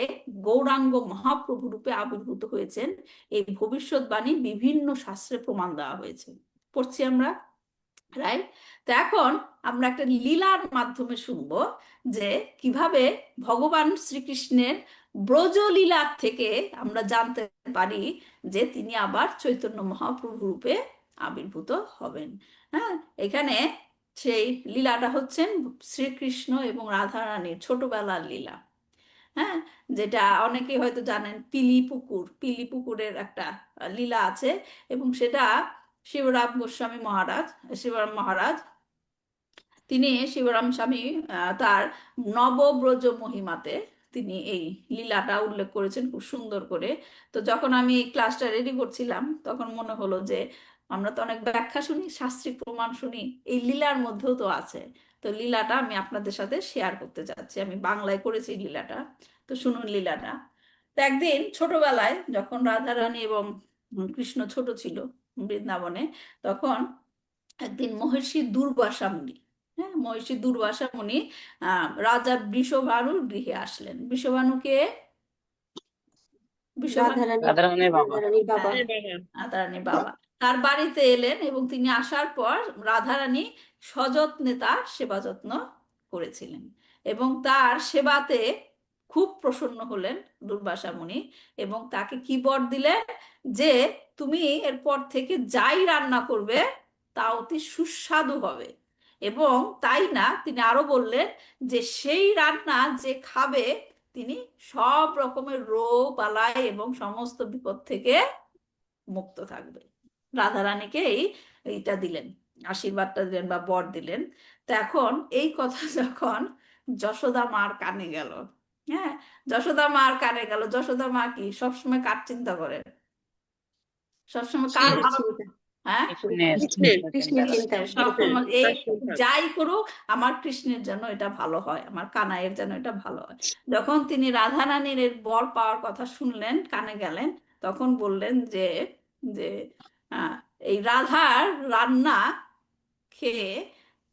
গৌরাঙ্গ মহাপ্রভু রূপে আবির্ভূত হয়েছেন। এই ভবিষ্যৎবাণী বিভিন্ন শাস্ত্রে প্রমাণ দেওয়া হয়েছে, পড়ছি আমরা, রাইট? তো এখন আমরা একটা লীলার মাধ্যমে শুনবো যে কিভাবে ভগবান শ্রীকৃষ্ণের ব্রজলীলার থেকে আমরা জানতে পারি যে তিনি আবার চৈতন্য মহাপ্রভু রূপে আবির্ভূত হবেন। হ্যাঁ, এখানে সেই লীলাটা হচ্ছেন শ্রীকৃষ্ণ এবং রাধারানীর ছোটবেলার লীলা। হ্যাঁ, যেটা অনেকেই হয়তো জানেন, পিলি পুকুরের একটা লীলা আছে, এবং সেটা শিবরাম মহারাজ তিনি শিবরাম স্বামী তার নবব্রজ মহিমাতে তিনি এই লীলাটা উল্লেখ করেছেন খুব সুন্দর করে। তো যখন আমি ক্লাসটা রেডি করছিলাম তখন মনে হলো যে আমরা তো অনেক ব্যাখ্যা শুনি, শাস্ত্রিক প্রমাণ শুনি, এই লীলার মধ্যেও তো আছে। তো লীলাটা আমি আপনাদের সাথে শেয়ার করতে চাচ্ছি। আমি বাংলায় করেছি লীলাটা, তো শুনুন লীলাটা। তো একদিন ছোটবেলায় যখন রাধারানী এবং কৃষ্ণ ছোট ছিল বৃন্দাবনে, তখন একদিন মহর্ষি দুর্বাসা মুনি, হ্যাঁ, মহর্ষি দুর্বাসা মুনি রাজা বৃষভানুর গৃহে আসলেন। বৃষভানুকে রাধারানীর বাবা। রাধারানীর বাবা। রাধারানীর বাবা তার বাড়িতে এলেন, এবং তিনি আসার পর রাধারানী সযত্নে তার সেবা যত্ন করেছিলেন, এবং তার সেবাতে খুব প্রসন্ন হলেন দুর্বাসা মুনি, এবং তাকে কি বর দিলেন যে তুমি এরপর থেকে যাই রান্না করবে তা অতি সুস্বাদু হবে। এবং তাই না, তিনি আরো বললেন যে সেই রান্না যে খাবে তিনি সব রকমের রোগ বালাই এবং সমস্ত বিপদ থেকে মুক্ত থাকবে। রাধারানীকে এইটা দিলেন, আশীর্বাদটা দিলেন বা বর দিলেন। তো এখন এই কথা যখন যশোদা মার কানে গেল, হ্যাঁ, যশোদা মার কানে গেল, যশোদা মা কি সবসময় কার চিন্তা করে? সবসময় কার ভালো? হ্যাঁ, কৃষ্ণের চিন্তা। সবসময় এই যাই করুক আমার কৃষ্ণের যেন এটা ভালো হয়, আমার কানাইয়ের যেন এটা ভালো হয়। যখন তিনি রাধারানীর এর বর পাওয়ার কথা শুনলেন, কানে গেলেন, তখন বললেন যে যে এই রাধার রান্না খেয়ে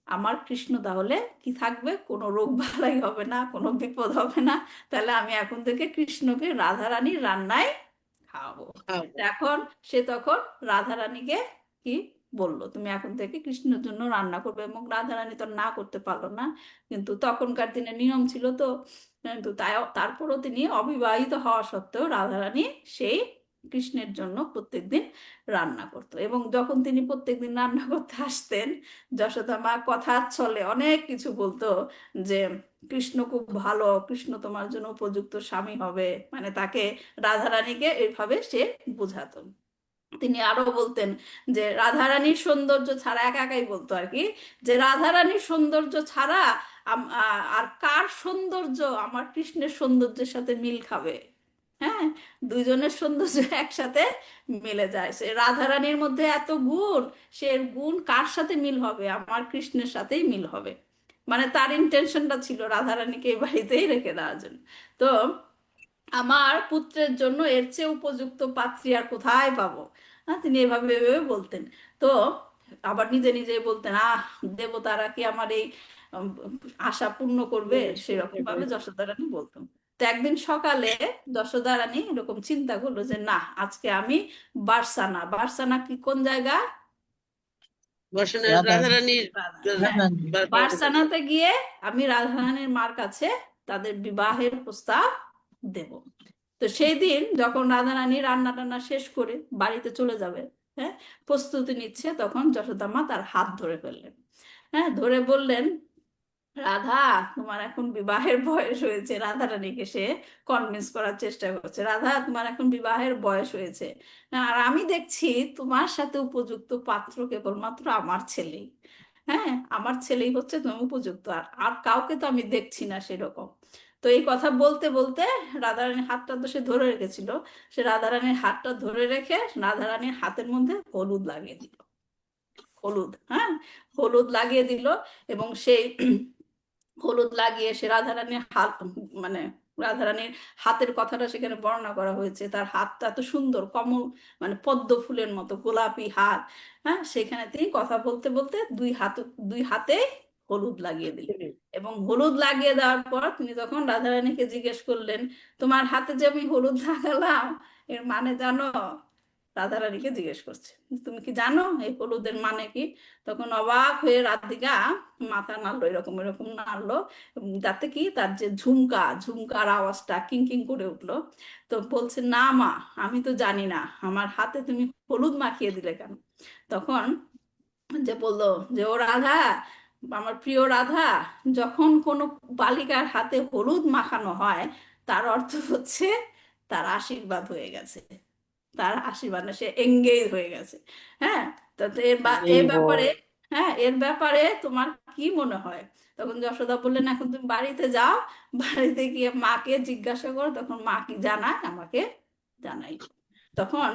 আমার কৃষ্ণ তাহলে কি থাকবে? কোনো রোগ বালাই হবে না, কোনো বিপদ হবে না। তাহলে আমি এখন থেকে কৃষ্ণকে রাধারানীর রান্নায় খাওয়াবো। এখন সে তখন রাধারানীকে কি বললো তুমি এখন থেকে কৃষ্ণের জন্য রান্না করবে, এবং রাধারানী তো না করতে পারলো না, কিন্তু তখনকার দিনে নিয়ম ছিল তো। কিন্তু তারপরও তিনি অবিবাহিত হওয়া সত্ত্বেও রাধারানী সেই কৃষ্ণের জন্য প্রত্যেকদিন রান্না করতো। এবং যখন তিনি প্রত্যেকদিন রান্না করতে আসতেন, যশোদা মা কথার ছলে অনেক কিছু বলতো, যে কৃষ্ণ খুব ভালো, কৃষ্ণ তোমার জন্য উপযুক্ত স্বামী হবে, মানে তাকে, রাধারানীকে এইভাবে সে বুঝাতো। তিনি আরো বলতেন যে রাধারানীর সৌন্দর্য ছাড়া, একা একাই বলতো আর কি, যে রাধারানীর সৌন্দর্য ছাড়া আর কার সৌন্দর্য আমার কৃষ্ণের সৌন্দর্যের সাথে মিল খাবে। হ্যাঁ, দুইজনের সৌন্দর্য একসাথে মিলে যায়। সে রাধারানীর মধ্যে এত গুণ, সে গুণ কার সাথে মিল হবে? আমার কৃষ্ণের সাথেই মিল হবে। মানে তার ইন্টেনশনটা ছিল রাধারানীকে এই বাড়িতেই রেখে দেওয়ার জন্য। তো আমার পুত্রের জন্য এর চেয়ে উপযুক্ত পাত্রী আর কোথায় পাবো? তিনি এভাবে এভাবে বলতেন। তো আবার নিজে নিজে বলতেন, দেবতারা কি আমার এই উম, আশা পূর্ণ করবে? সেরকম ভাবে যশোদা রানী বলতেন। তো একদিন সকালে যশোদা রানী এরকম চিন্তা করলো যে না, আজকে আমি বার্সানা, বার্সানা কি কোন জায়গা? রাধারানীর হ্যাঁ, বার্সানাতে গিয়ে আমি রাধারানীর মার কাছে তাদের বিবাহের প্রস্তাব দেব। তো সেই দিন যখন রাধারানী রান্না টান্না শেষ করে বাড়িতে চলে যাবে, হ্যাঁ, প্রস্তুতি নিচ্ছে, তখন যশোদা মা তার হাত ধরে ফেললেন। হ্যাঁ, ধরে বললেন, রাধা, তোমার এখন বিবাহের বয়স হয়েছে। রাধারানীকে সে কনভিন্স করার চেষ্টা করছে, রাধা তোমার এখন বিবাহের বয়স হয়েছে, আর আমি দেখছি তোমার সাথে উপযুক্ত পাত্র কেবলমাত্র আমার ছেলেই। হ্যাঁ, আমার ছেলেই হচ্ছে তুমি উপযুক্ত, আর আর কাউকে তো আমি দেখছি না সেরকম। তো এই কথা বলতে বলতে রাধারানীর হাতটা তো সে ধরে রেখেছিল, সে রাধারানীর হাতটা ধরে রেখে রাধারানীর হাতের মধ্যে হলুদ লাগিয়ে দিল। হলুদ, হ্যাঁ, হলুদ লাগিয়ে দিল। এবং সেই হলুদ লাগিয়ে সে রাধারানীর হাত, মানে রাধারানীর হাতের কথাটা সেখানে বর্ণনা করা হয়েছে, তার হাতটা এত সুন্দর, কমল, মানে পদ্ম ফুলের মতো গোলাপি হাত। হ্যাঁ, সেখানে তিনি কথা বলতে বলতে দুই হাতে হলুদ লাগিয়ে দিলেন। এবং হলুদ লাগিয়ে দেওয়ার পর তিনি তখন রাধারানীকে জিজ্ঞেস করলেন, তোমার হাতে যে আমি হলুদ লাগালাম, এর মানে জানো? রাধারানীকে জিজ্ঞেস করছে, তুমি কি জানো এই হলুদের মানে কি? তখন অবাক হয়ে রাধিকা মাথা নাড়লো, এরকম এরকম নাড়লো, যাতে কি তার যে ঝুমকার আওয়াজটা কিং কিং করে উঠলো। তো বলছে, না মা, আমি তো জানি না, আমার হাতে তুমি হলুদ মাখিয়ে দিলে কেন? তখন যে বললো যে, ও রাধা, আমার প্রিয় রাধা, যখন কোনো বালিকার হাতে হলুদ মাখানো হয়, তার অর্থ হচ্ছে তার আশীর্বাদ হয়ে গেছে, তার আশীর্বাদ না, সে এঙ্গেজ হয়ে গেছে। হ্যাঁ, তো তো এর ব্যাপারে, হ্যাঁ, এর ব্যাপারে তোমার কি মনে হয়? তখন যশোদা বললেন, এখন তুমি বাড়িতে যাও, বাড়িতে গিয়ে মাকে জিজ্ঞাসা করো, তখন মা কি জানায় আমাকে জানাই। তখন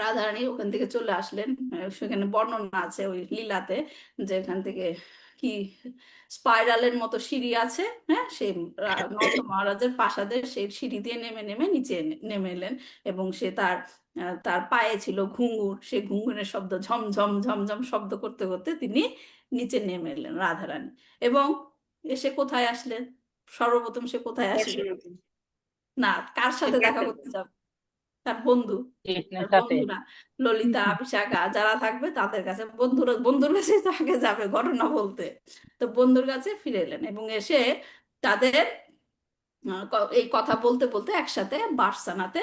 রাধারানী ওখান থেকে চলে আসলেন। সেখানে বর্ণনা আছে ওই লীলাতে, যে এখান থেকে কি স্পাইরালের মতো সিঁড়ি আছে, হ্যাঁ, সেই নন্দ মহারাজের প্রাসাদের সেই সিঁড়ি দিয়ে নেমে নেমে নিচে নেমে এলেন। এবং সে তার পায়ে ছিল ঘুঙুর, সেই ঘুঙুরের শব্দ ঝমঝম ঝমঝম শব্দ করতে করতে তিনি নিচে নেমে এলেন রাধারানী। এবং এসে কোথায় আসলেন? সর্বপ্রথম সে কোথায় আসলেন? না, কার সাথে দেখা করতে যাবে? তার বন্ধু, তার বন্ধুরা, ললিতা, বিশাখা যারা থাকবে তাদের কাছে, বন্ধুর কাছে তাকে যাবে ঘটনা বলতে। তো বন্ধুর কাছে ফিরে এলেন এবং এসে তাদের এই কথা বলতে বলতে একসাথে বার্সানাতে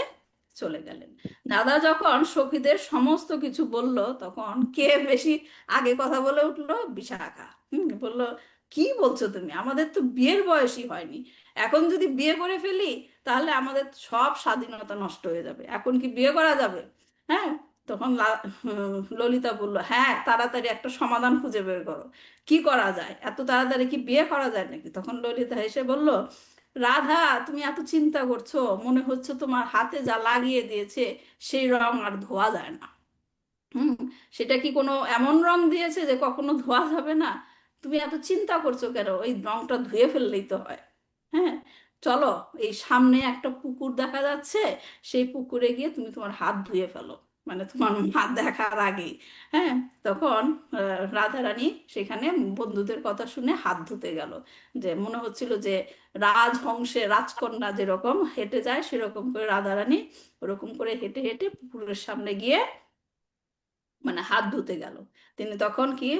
চলে গেলেন। দাদা যখন সখীদের সমস্ত কিছু বলল, তখন কে বেশি আগে কথা বলে উঠলো? বিশাখা। বলল, কি বলছো তুমি? আমাদের তো বিয়ের বয়সই হয়নি, এখন যদি বিয়ে করে ফেলি তাহলে আমাদের সব স্বাধীনতা নষ্ট হয়ে যাবে, এখন কি বিয়ে করা যাবে? হ্যাঁ, তখন ললিতা বলল, হ্যাঁ, তাড়াতাড়ি একটা সমাধান খুঁজে বের করো, কি করা যায়? এত তাড়াতাড়ি কি বিয়ে করা যায় নাকি? তখন ললিতা হেসে বলল, রাধা, তুমি এত চিন্তা করছো, মনে হচ্ছে তোমার হাতে যা লাগিয়ে দিয়েছে সেই রং আর ধোয়া যায় না। হুম, সেটা কি কোনো এমন রং দিয়েছে যে কখনো ধোয়া যাবে না? তুমি এত চিন্তা করছো কেন? ওই রংটা ধুয়ে ফেললেই তো হয়। হ্যাঁ, চলো, এই সামনে একটা পুকুর দেখা যাচ্ছে, সেই পুকুরে গিয়ে তুমি তোমার হাত ধুয়ে ফেলো, মানে তোমার হাত দেখার আগেই। হ্যাঁ, তখন রাধারানী সেখানে বন্ধুদের কথা শুনে হাত ধুতে গেল। যে মনে হচ্ছিল যে রাজহংসে রাজকন্যা যেরকম হেঁটে যায়, সেরকম করে রাধারানী ওরকম করে হেঁটে হেঁটে পুকুরের সামনে গিয়ে মানে হাত ধুতে গেল, তিনি তখন কি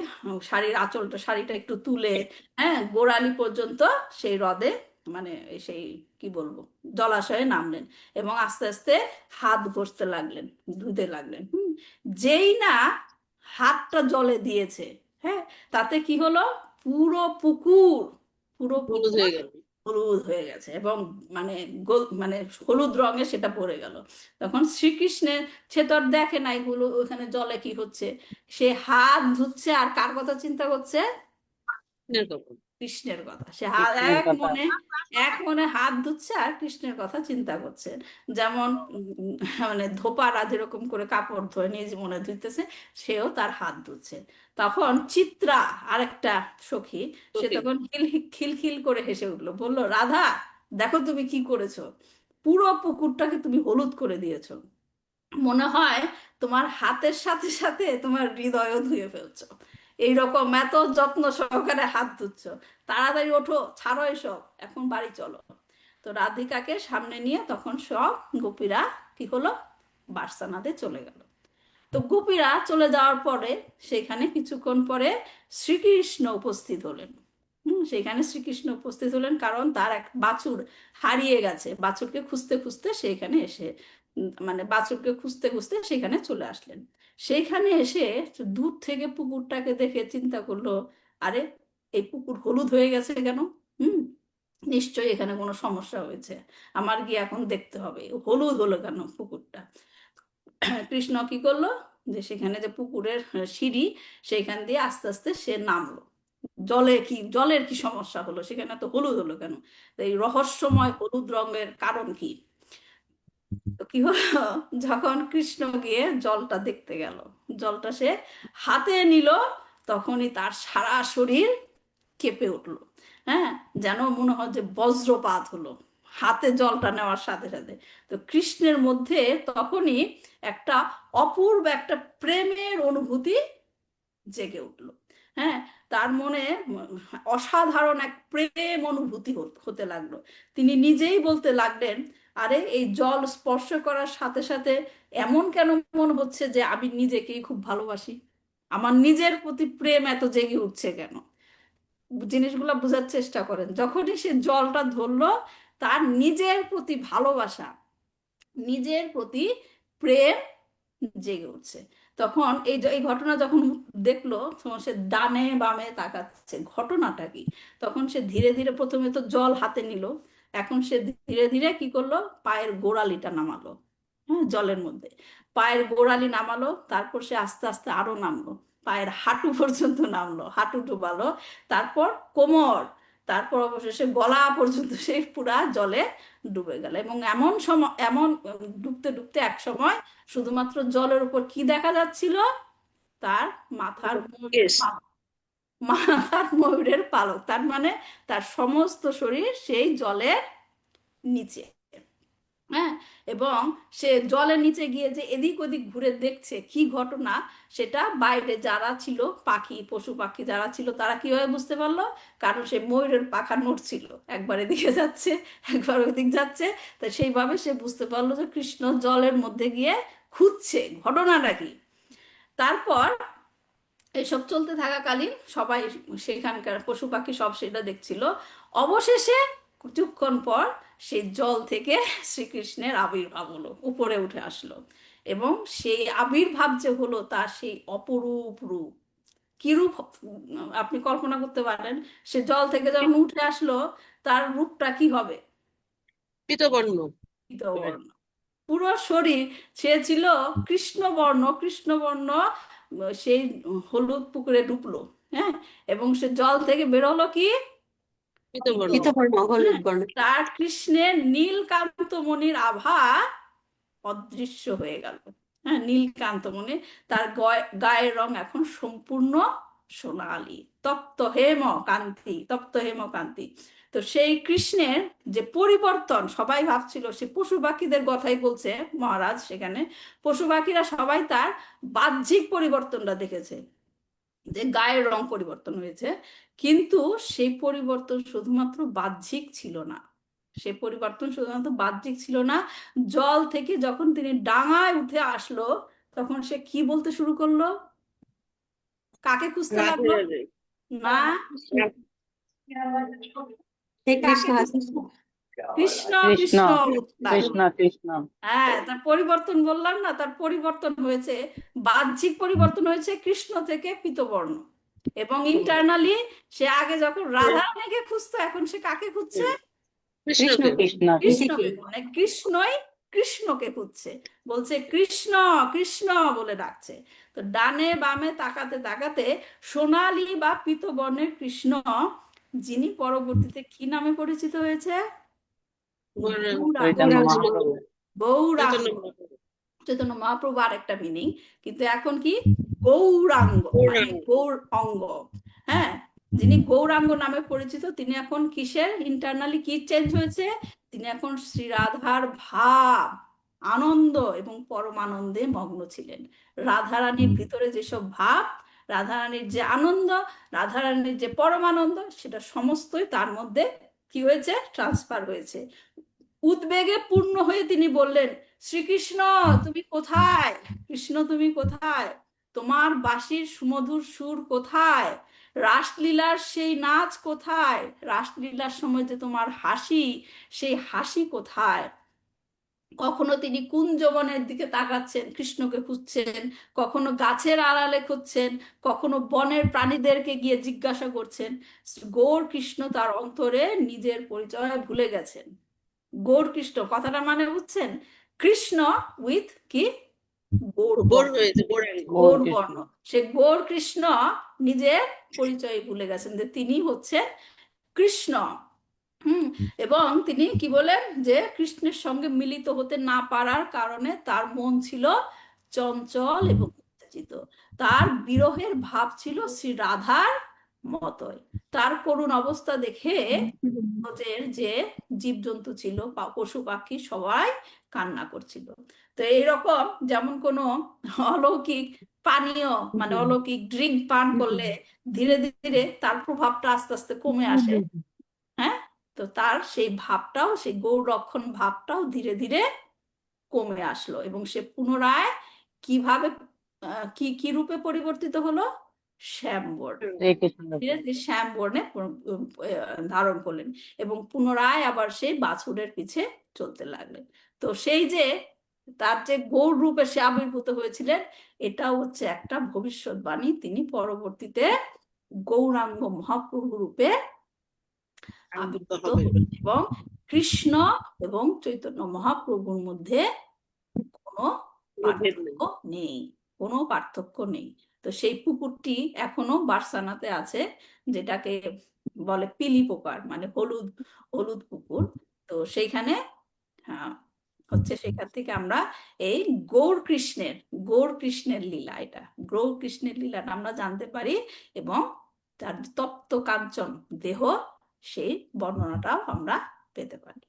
শাড়ির আঁচলটা শাড়িটা একটু তুলে, হ্যাঁ, গোড়ালি পর্যন্ত সেই হ্রদে, মানে সেই কি বলবো, জলাশয়ে নামলেন এবং আস্তে আস্তে হাত ঘষতে লাগলেন, ধুতে লাগলেন। যেই না হাতটা জলে দিয়েছে, হ্যাঁ, তাতে কি হলো, পুরো পুকুর, পুরো হলুদ পুকুর হয়ে গেল। হলুদ হয়ে গেছে এবং মানে মানে হলুদ রঙে সেটা পড়ে গেল। তখন শ্রীকৃষ্ণের, সে তো আর দেখে নাই হলুদ ওখানে জলে কি হচ্ছে, সে হাত ধুচ্ছে আর কার কথা চিন্তা করছে, কৃষ্ণের কথা। সে কৃষ্ণের কথা। এক মনে হাত ধুচ্ছে আর কৃষ্ণের কথা চিন্তা করছে। যেমন মানে ধোপারা যেরকম করে কাপড় ধোয় নিজ মনে ধুইতেছে, সেও তার হাত ধুচ্ছে। তখন চিত্রা, আরেকটা সখী, সে সখী। তখন খিলখিল করে হেসে উঠলো, বলল, রাধা দেখো তুমি কি করেছো, পুরো পুকুরটাকে তুমি হলুদ করে দিয়েছো, মনে হয় তোমার হাতের সাথে সাথে তোমার হৃদয়ও ধুয়ে ফেলছো, এইরকম এত যত্ন সহকারে হাত ধুচ্ছ, তাড়াতাড়ি ওঠো, ছাড়ো এসব, এখন বাড়ি চলো। তো রাধিকাকে সামনে নিয়ে তখন সব গোপীরা কি হলো, বার্সানাতে চলে গেল। তো গোপীরা চলে যাওয়ার পরে সেখানে কিছুক্ষণ পরে শ্রীকৃষ্ণ উপস্থিত হলেন। সেখানে শ্রীকৃষ্ণ উপস্থিত হলেন কারণ তার এক বাছুর হারিয়ে গেছে, বাছুরকে খুঁজতে খুঁজতে সেইখানে এসে, মানে বাছুরকে খুঁজতে খুঁজতে সেখানে চলে আসলেন। সেইখানে এসে দূর থেকে পুকুরটাকে দেখে চিন্তা করলো, আরে এই পুকুর হলুদ হয়ে গেছে কেন? হুম, নিশ্চয়ই এখানে কোনো সমস্যা হয়েছে, আমার গিয়ে এখন দেখতে হবে হলুদ হলো কেন পুকুরটা। কৃষ্ণ কি করলো, যে সেখানে যে পুকুরের সিঁড়ি, সেখান দিয়ে আস্তে আস্তে সে নামলো, জলের কি সমস্যা হলো, সেখানে তো হলুদ হলো কেন, তো এই রহস্যময় হলুদ রঙের কারণ কি। তো কি হলো, যখন কৃষ্ণ গিয়ে জলটা দেখতে গেল, জলটা সে হাতে নিল, তখনই তার সারা শরীর কেঁপে উঠলো, হ্যাঁ, যেন মনে হয় যে বজ্রপাত হলো হাতে জলটা নেওয়ার সাথে সাথে। তো কৃষ্ণের মধ্যে তখনই একটা অপূর্ব একটা প্রেমের অনুভূতি জেগে উঠলো, হ্যাঁ, তার মনে অসাধারণ এক প্রেম অনুভূতি হতে লাগলো। তিনি নিজেই বলতে লাগলেন, আরে এই জল স্পর্শ করার সাথে সাথে এমন কেন মনে হচ্ছে যে আমি নিজেকেই খুব ভালোবাসি, আমার নিজের প্রতি প্রেম এত জেগে উঠছে কেন। জিনিসগুলো বোঝার চেষ্টা করেন, যখনই সে জলটা ধরলো, তার নিজের প্রতি ভালোবাসা, নিজের প্রতি প্রেম জেগে উঠছে। তখন এই ঘটনা যখন দেখলো, তখন সে ডানে বামে তাকাচ্ছে, ঘটনাটা কি। তখন সে ধীরে ধীরে, প্রথমে তো জল হাতে নিল, এখন সে ধীরে ধীরে কি করলো, পায়ের গোড়ালিটা নামালো, হ্যাঁ, জলের মধ্যে পায়ের গোড়ালি নামালো, তারপর সে আস্তে আস্তে আরো নামলো, পায়ের হাঁটু পর্যন্ত নামলো, হাঁটু ডুবালো, তারপর কোমর, তারপর অবশেষে গলা পর্যন্ত সে পুরা জলে ডুবে গেল। এবং এমন সময়, এমন ডুবতে ডুবতে এক সময় শুধুমাত্র জলের উপর কি দেখা যাচ্ছিল, তার মাথার ময়ূরের কেশ। পালক, মাথার ময়ূরের পালক, তার মানে তার সমস্ত শরীর সেই জলের নিচে, হ্যাঁ। এবং সে জলের নিচে গিয়ে যে এদিক ওদিক ঘুরে দেখছে কি ঘটনা, সেটা বাইরে যারা ছিল, পাখি পশু পাখি যারা ছিল, তারা কিভাবে বুঝতে পারলো, কারণ সে ময়ূরের পাখা নড়ছিল, একবার এদিকে যাচ্ছে একবার ওইদিক যাচ্ছে, তা সেইভাবে সে বুঝতে পারলো যে কৃষ্ণ জলের মধ্যে গিয়ে খুঁজছে ঘটনাটা কি। তারপর এসব চলতে থাকাকালীন সবাই, সেখানকার পশু পাখি সব সেটা দেখছিল। অবশেষে কিছুক্ষণ পর সেই জল থেকে শ্রীকৃষ্ণের আবির্ভাব হলো, উপরে উঠে আসলো, এবং সেই আবির্ভাব যে হলো তার সেই অপরূপ রূপ, কি রূপ আপনি কল্পনা করতে পারেন, সে জল থেকে যখন উঠে আসলো, তার রূপটা কি হবে, পীতবর্ণ। পীতবর্ণ, পুরো শরীর, সে ছিল কৃষ্ণবর্ণ, কৃষ্ণবর্ণ, সেই হলুদ পুকুরে ডুবলো, হ্যাঁ, এবং সে জল থেকে বেরোলো কি, পীতবর্ণ। পীতবর্ণ, হলুদ হ্যাঁ, বর্ণ। তার কৃষ্ণের নীলকান্তমণির আভা অদৃশ্য হয়ে গেল, হ্যাঁ, নীলকান্তমণি, তার গায়ের রং এখন সম্পূর্ণ সোনালী, তপ্ত হেম কান্তি, তপ্ত হেম কান্তি। তো সেই কৃষ্ণের যে পরিবর্তন, সবাই ভাবছিল, সে পশু পাখিদের কথাই বলছে মহারাজ, সেখানে পশু পাখিরা সবাই তার বাহ্যিক পরিবর্তনটা দেখেছে, যে গায়ের রং পরিবর্তন হয়েছে, কিন্তু সেই পরিবর্তন শুধুমাত্র বাহ্যিক ছিল না, সে পরিবর্তন শুধুমাত্র বাহ্যিক ছিল না, জল থেকে যখন তিনি ডাঙায় উঠে আসলো, তখন সে কি বলতে শুরু করলো? কাকে খুঁজতে রাধে লাগলো? রাধে না, হে কাকে কৃষ্ণ খুঁজতে? কৃষ্ণ কৃষ্ণ কৃষ্ণ বলতে লাগলো। কৃষ্ণ কৃষ্ণ হ্যাঁ, তার পরিবর্তন বললাম না, তার পরিবর্তন হয়েছে, বাহ্যিক পরিবর্তন হয়েছে কৃষ্ণ থেকে পীতবর্ণ, এবং ইন্টারনালি সে আগে যখন রাধারানীকে খুঁজতো, এখন সে কাকে খুঁজছে? কৃষ্ণকে কৃষ্ণ কৃষ্ণকে, মানে কৃষ্ণই কৃষ্ণকে খুঁজছে, বলছে কৃষ্ণ কৃষ্ণ বলে ডাকছে। তো ডানে বামে তাকাতে তাকাতে সোনালী বা পীতবর্ণের কৃষ্ণ, যিনি পরবর্তীতে কি নামে পরিচিত হয়েছে? চৈতন্য গৌরাঙ্গ। মহাপ্রভু গৌরাঙ্গ। চৈতন্য মহাপ্রভু। চৈতন্য মহাপ্রভু আর একটা মিনিং, কিন্তু এখন কি গৌরাঙ্গ মানে গৌর অঙ্গ। হ্যাঁ, যিনি গৌরাঙ্গ নামে পরিচিত, তিনি এখন কিসের ইন্টারনালি কি চেঞ্জ হয়েছে? তিনি এখন শ্রী রাধার ভাব, আনন্দ এবং পরমানন্দে মগ্ন ছিলেন। রাধারানীর ভিতরে যেসব ভাব, রাধারানীর যে আনন্দ, রাধারানীর যে পরমানন্দ, সেটা সমস্তই তার মধ্যে কি হয়েছে? ট্রান্সফার হয়েছে। উদ্বেগে পূর্ণ হয়ে তিনি বললেন, শ্রীকৃষ্ণ তুমি কোথায়? কৃষ্ণ তুমি কোথায়? তোমার বাঁশির সুমধুর সুর কোথায়? রাসলীলার সেই নাচ কোথায়? রাসলীলার সময় যে তোমার হাসি, সেই হাসি কোথায়? কখনো তিনি কুঞ্জবনের দিকে তাকাচ্ছেন, কৃষ্ণকে খুঁজছেন, কখনো গাছের আড়ালে খুঁজছেন, কখনো বনের প্রাণীদেরকে গিয়ে জিজ্ঞাসা করছেন। গৌর কৃষ্ণ তার অন্তরে নিজের পরিচয় ভুলে গেছেন। গৌর কৃষ্ণ কথাটা মানে বুঝছেন? কৃষ্ণ উইথ কি? গৌর গোর বর্ণ। হয়েছে গোরাঙ্গ। গৌর বর্ণ। সে গৌর কৃষ্ণ নিজের পরিচয় ভুলে গেছেন, যে তিনি হচ্ছেন কৃষ্ণ। এবং তিনি কি বলেন, যে কৃষ্ণের সঙ্গে মিলিত হতে না পারার কারণে তার মন ছিল চঞ্চল এবং উত্তেজিত। তার বিরহের ভাব ছিল শ্রী রাধার মতোই। তার করুণ অবস্থা দেখে জগতের যে জীবজন্তু ছিল, পশু পাখি, সবাই কান্না করছিল। তো এইরকম যেমন কোনো অলৌকিক পানীয়, মানে অলৌকিক ড্রিঙ্ক পান করলে ধীরে ধীরে তার প্রভাবটা আস্তে আস্তে কমে আসে, হ্যাঁ, তো তার সেই ভাবটাও, সেই গৌরক্ষণ ভাবটাও ধীরে ধীরে কমে আসলো, এবং সে পুনরায় কিভাবে কি কি রূপে পরিবর্তিত হলো? শ্যামবর্ণ। শ্রীকৃষ্ণ ধীরে ধীরে শ্যামবর্ণে ধারণ করলেন, এবং পুনরায় আবার সেই বাছুরের পিছে চলতে লাগলেন। তো সেই যে তার যে গৌর রূপে সে আবির্ভূত হয়েছিলেন, এটাও হচ্ছে একটা ভবিষ্যৎবাণী। তিনি পরবর্তীতে গৌরাঙ্গ মহাপ্রভু রূপে আবির্ভূত হলেন, এবং কৃষ্ণ এবং চৈতন্য মহাপ্রভুর মধ্যে কোনো পার্থক্য নেই, কোনো পার্থক্য নেই। তো সেই পুকুরটি এখনো বার্সানাতে আছে, যেটাকে বলে পিলি পোকার, মানে হলুদ হলুদ পুকুর। তো সেইখানে হচ্ছে, সেখান থেকে আমরা এই গৌর কৃষ্ণের লীলা, এটা গৌর কৃষ্ণের লীলাটা আমরা জানতে পারি, এবং তার তপ্ত কাঞ্চন দেহ, সেই বর্ণনাটাও আমরা পেতে পারি।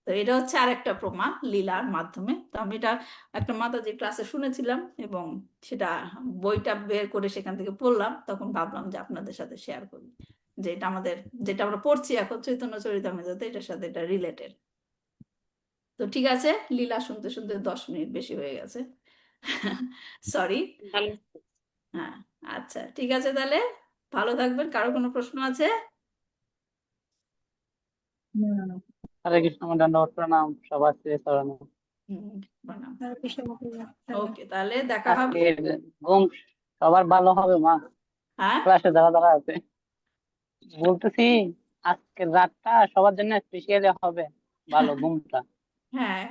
তো এটা হচ্ছে আরেকটা প্রমাণ লীলার মাধ্যমে। তো আমি এটা একটা মাতাজির ক্লাসে শুনেছিলাম, এবং সেটা বইটা বের করে সেখান থেকে পড়লাম, তখন ভাবলাম যে আপনাদের সাথে শেয়ার করি, যে এটা আমাদের, যেটা আমরা পড়ছি এখন চৈতন্য চরিতামৃততে, এটার সাথে এটা রিলেটেড। তো ঠিক আছে, লীলা শুনতে শুনতে 10 মিনিট বেশি হয়ে গেছে, সরি। হ্যাঁ, আচ্ছা ঠিক আছে, তাহলে ভালো থাকবেন। কারো কোনো প্রশ্ন আছে? হরে কৃষ্ণ, দণ্ডবত প্রণাম, সবার চরণে। প্রণাম। হরে কৃষ্ণ মহাপ্রভু। ওকে, তাহলে দেখা হবে। আজকে ঘুম সবার ভালো হবে মা? হ্যাঁ, ক্লাসে যারা যারা আছে বলতেছি, আজকের রাতটা সবার জন্য স্পেশালি হবে, ভালো ঘুমটা। হ্যাঁ,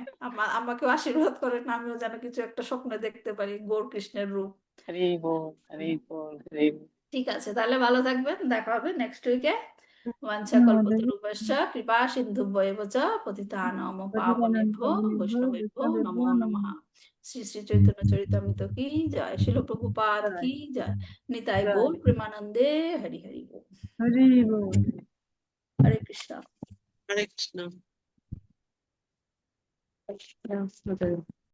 আমাকেও আশীর্বাদ করেন, আমিও যেন কিছু একটা স্বপ্নে দেখতে পারি গৌর কৃষ্ণের রূপ। হরি বল হরি বল হরি বল। ঠিক আছে, তাহলে ভালো থাকবেন, দেখা হবে নেক্সট উইকে। বাঞ্ছা কল্পতরুভ্যশ্চ কৃপা সিন্ধুভ্যেব চ পতিতানাং পাবনেভ্যো বৈষ্ণবেভ্যো নমো নমঃ। শ্রী শ্রী চৈতন্য চরিতামৃত কি জয়, শিল প্রভুপাদ কি জয়, নিতাই গৌর প্রেমানন্দে হরি হরি বল। হরি বল। হরে কৃষ্ণ। হরে কৃষ্ণ।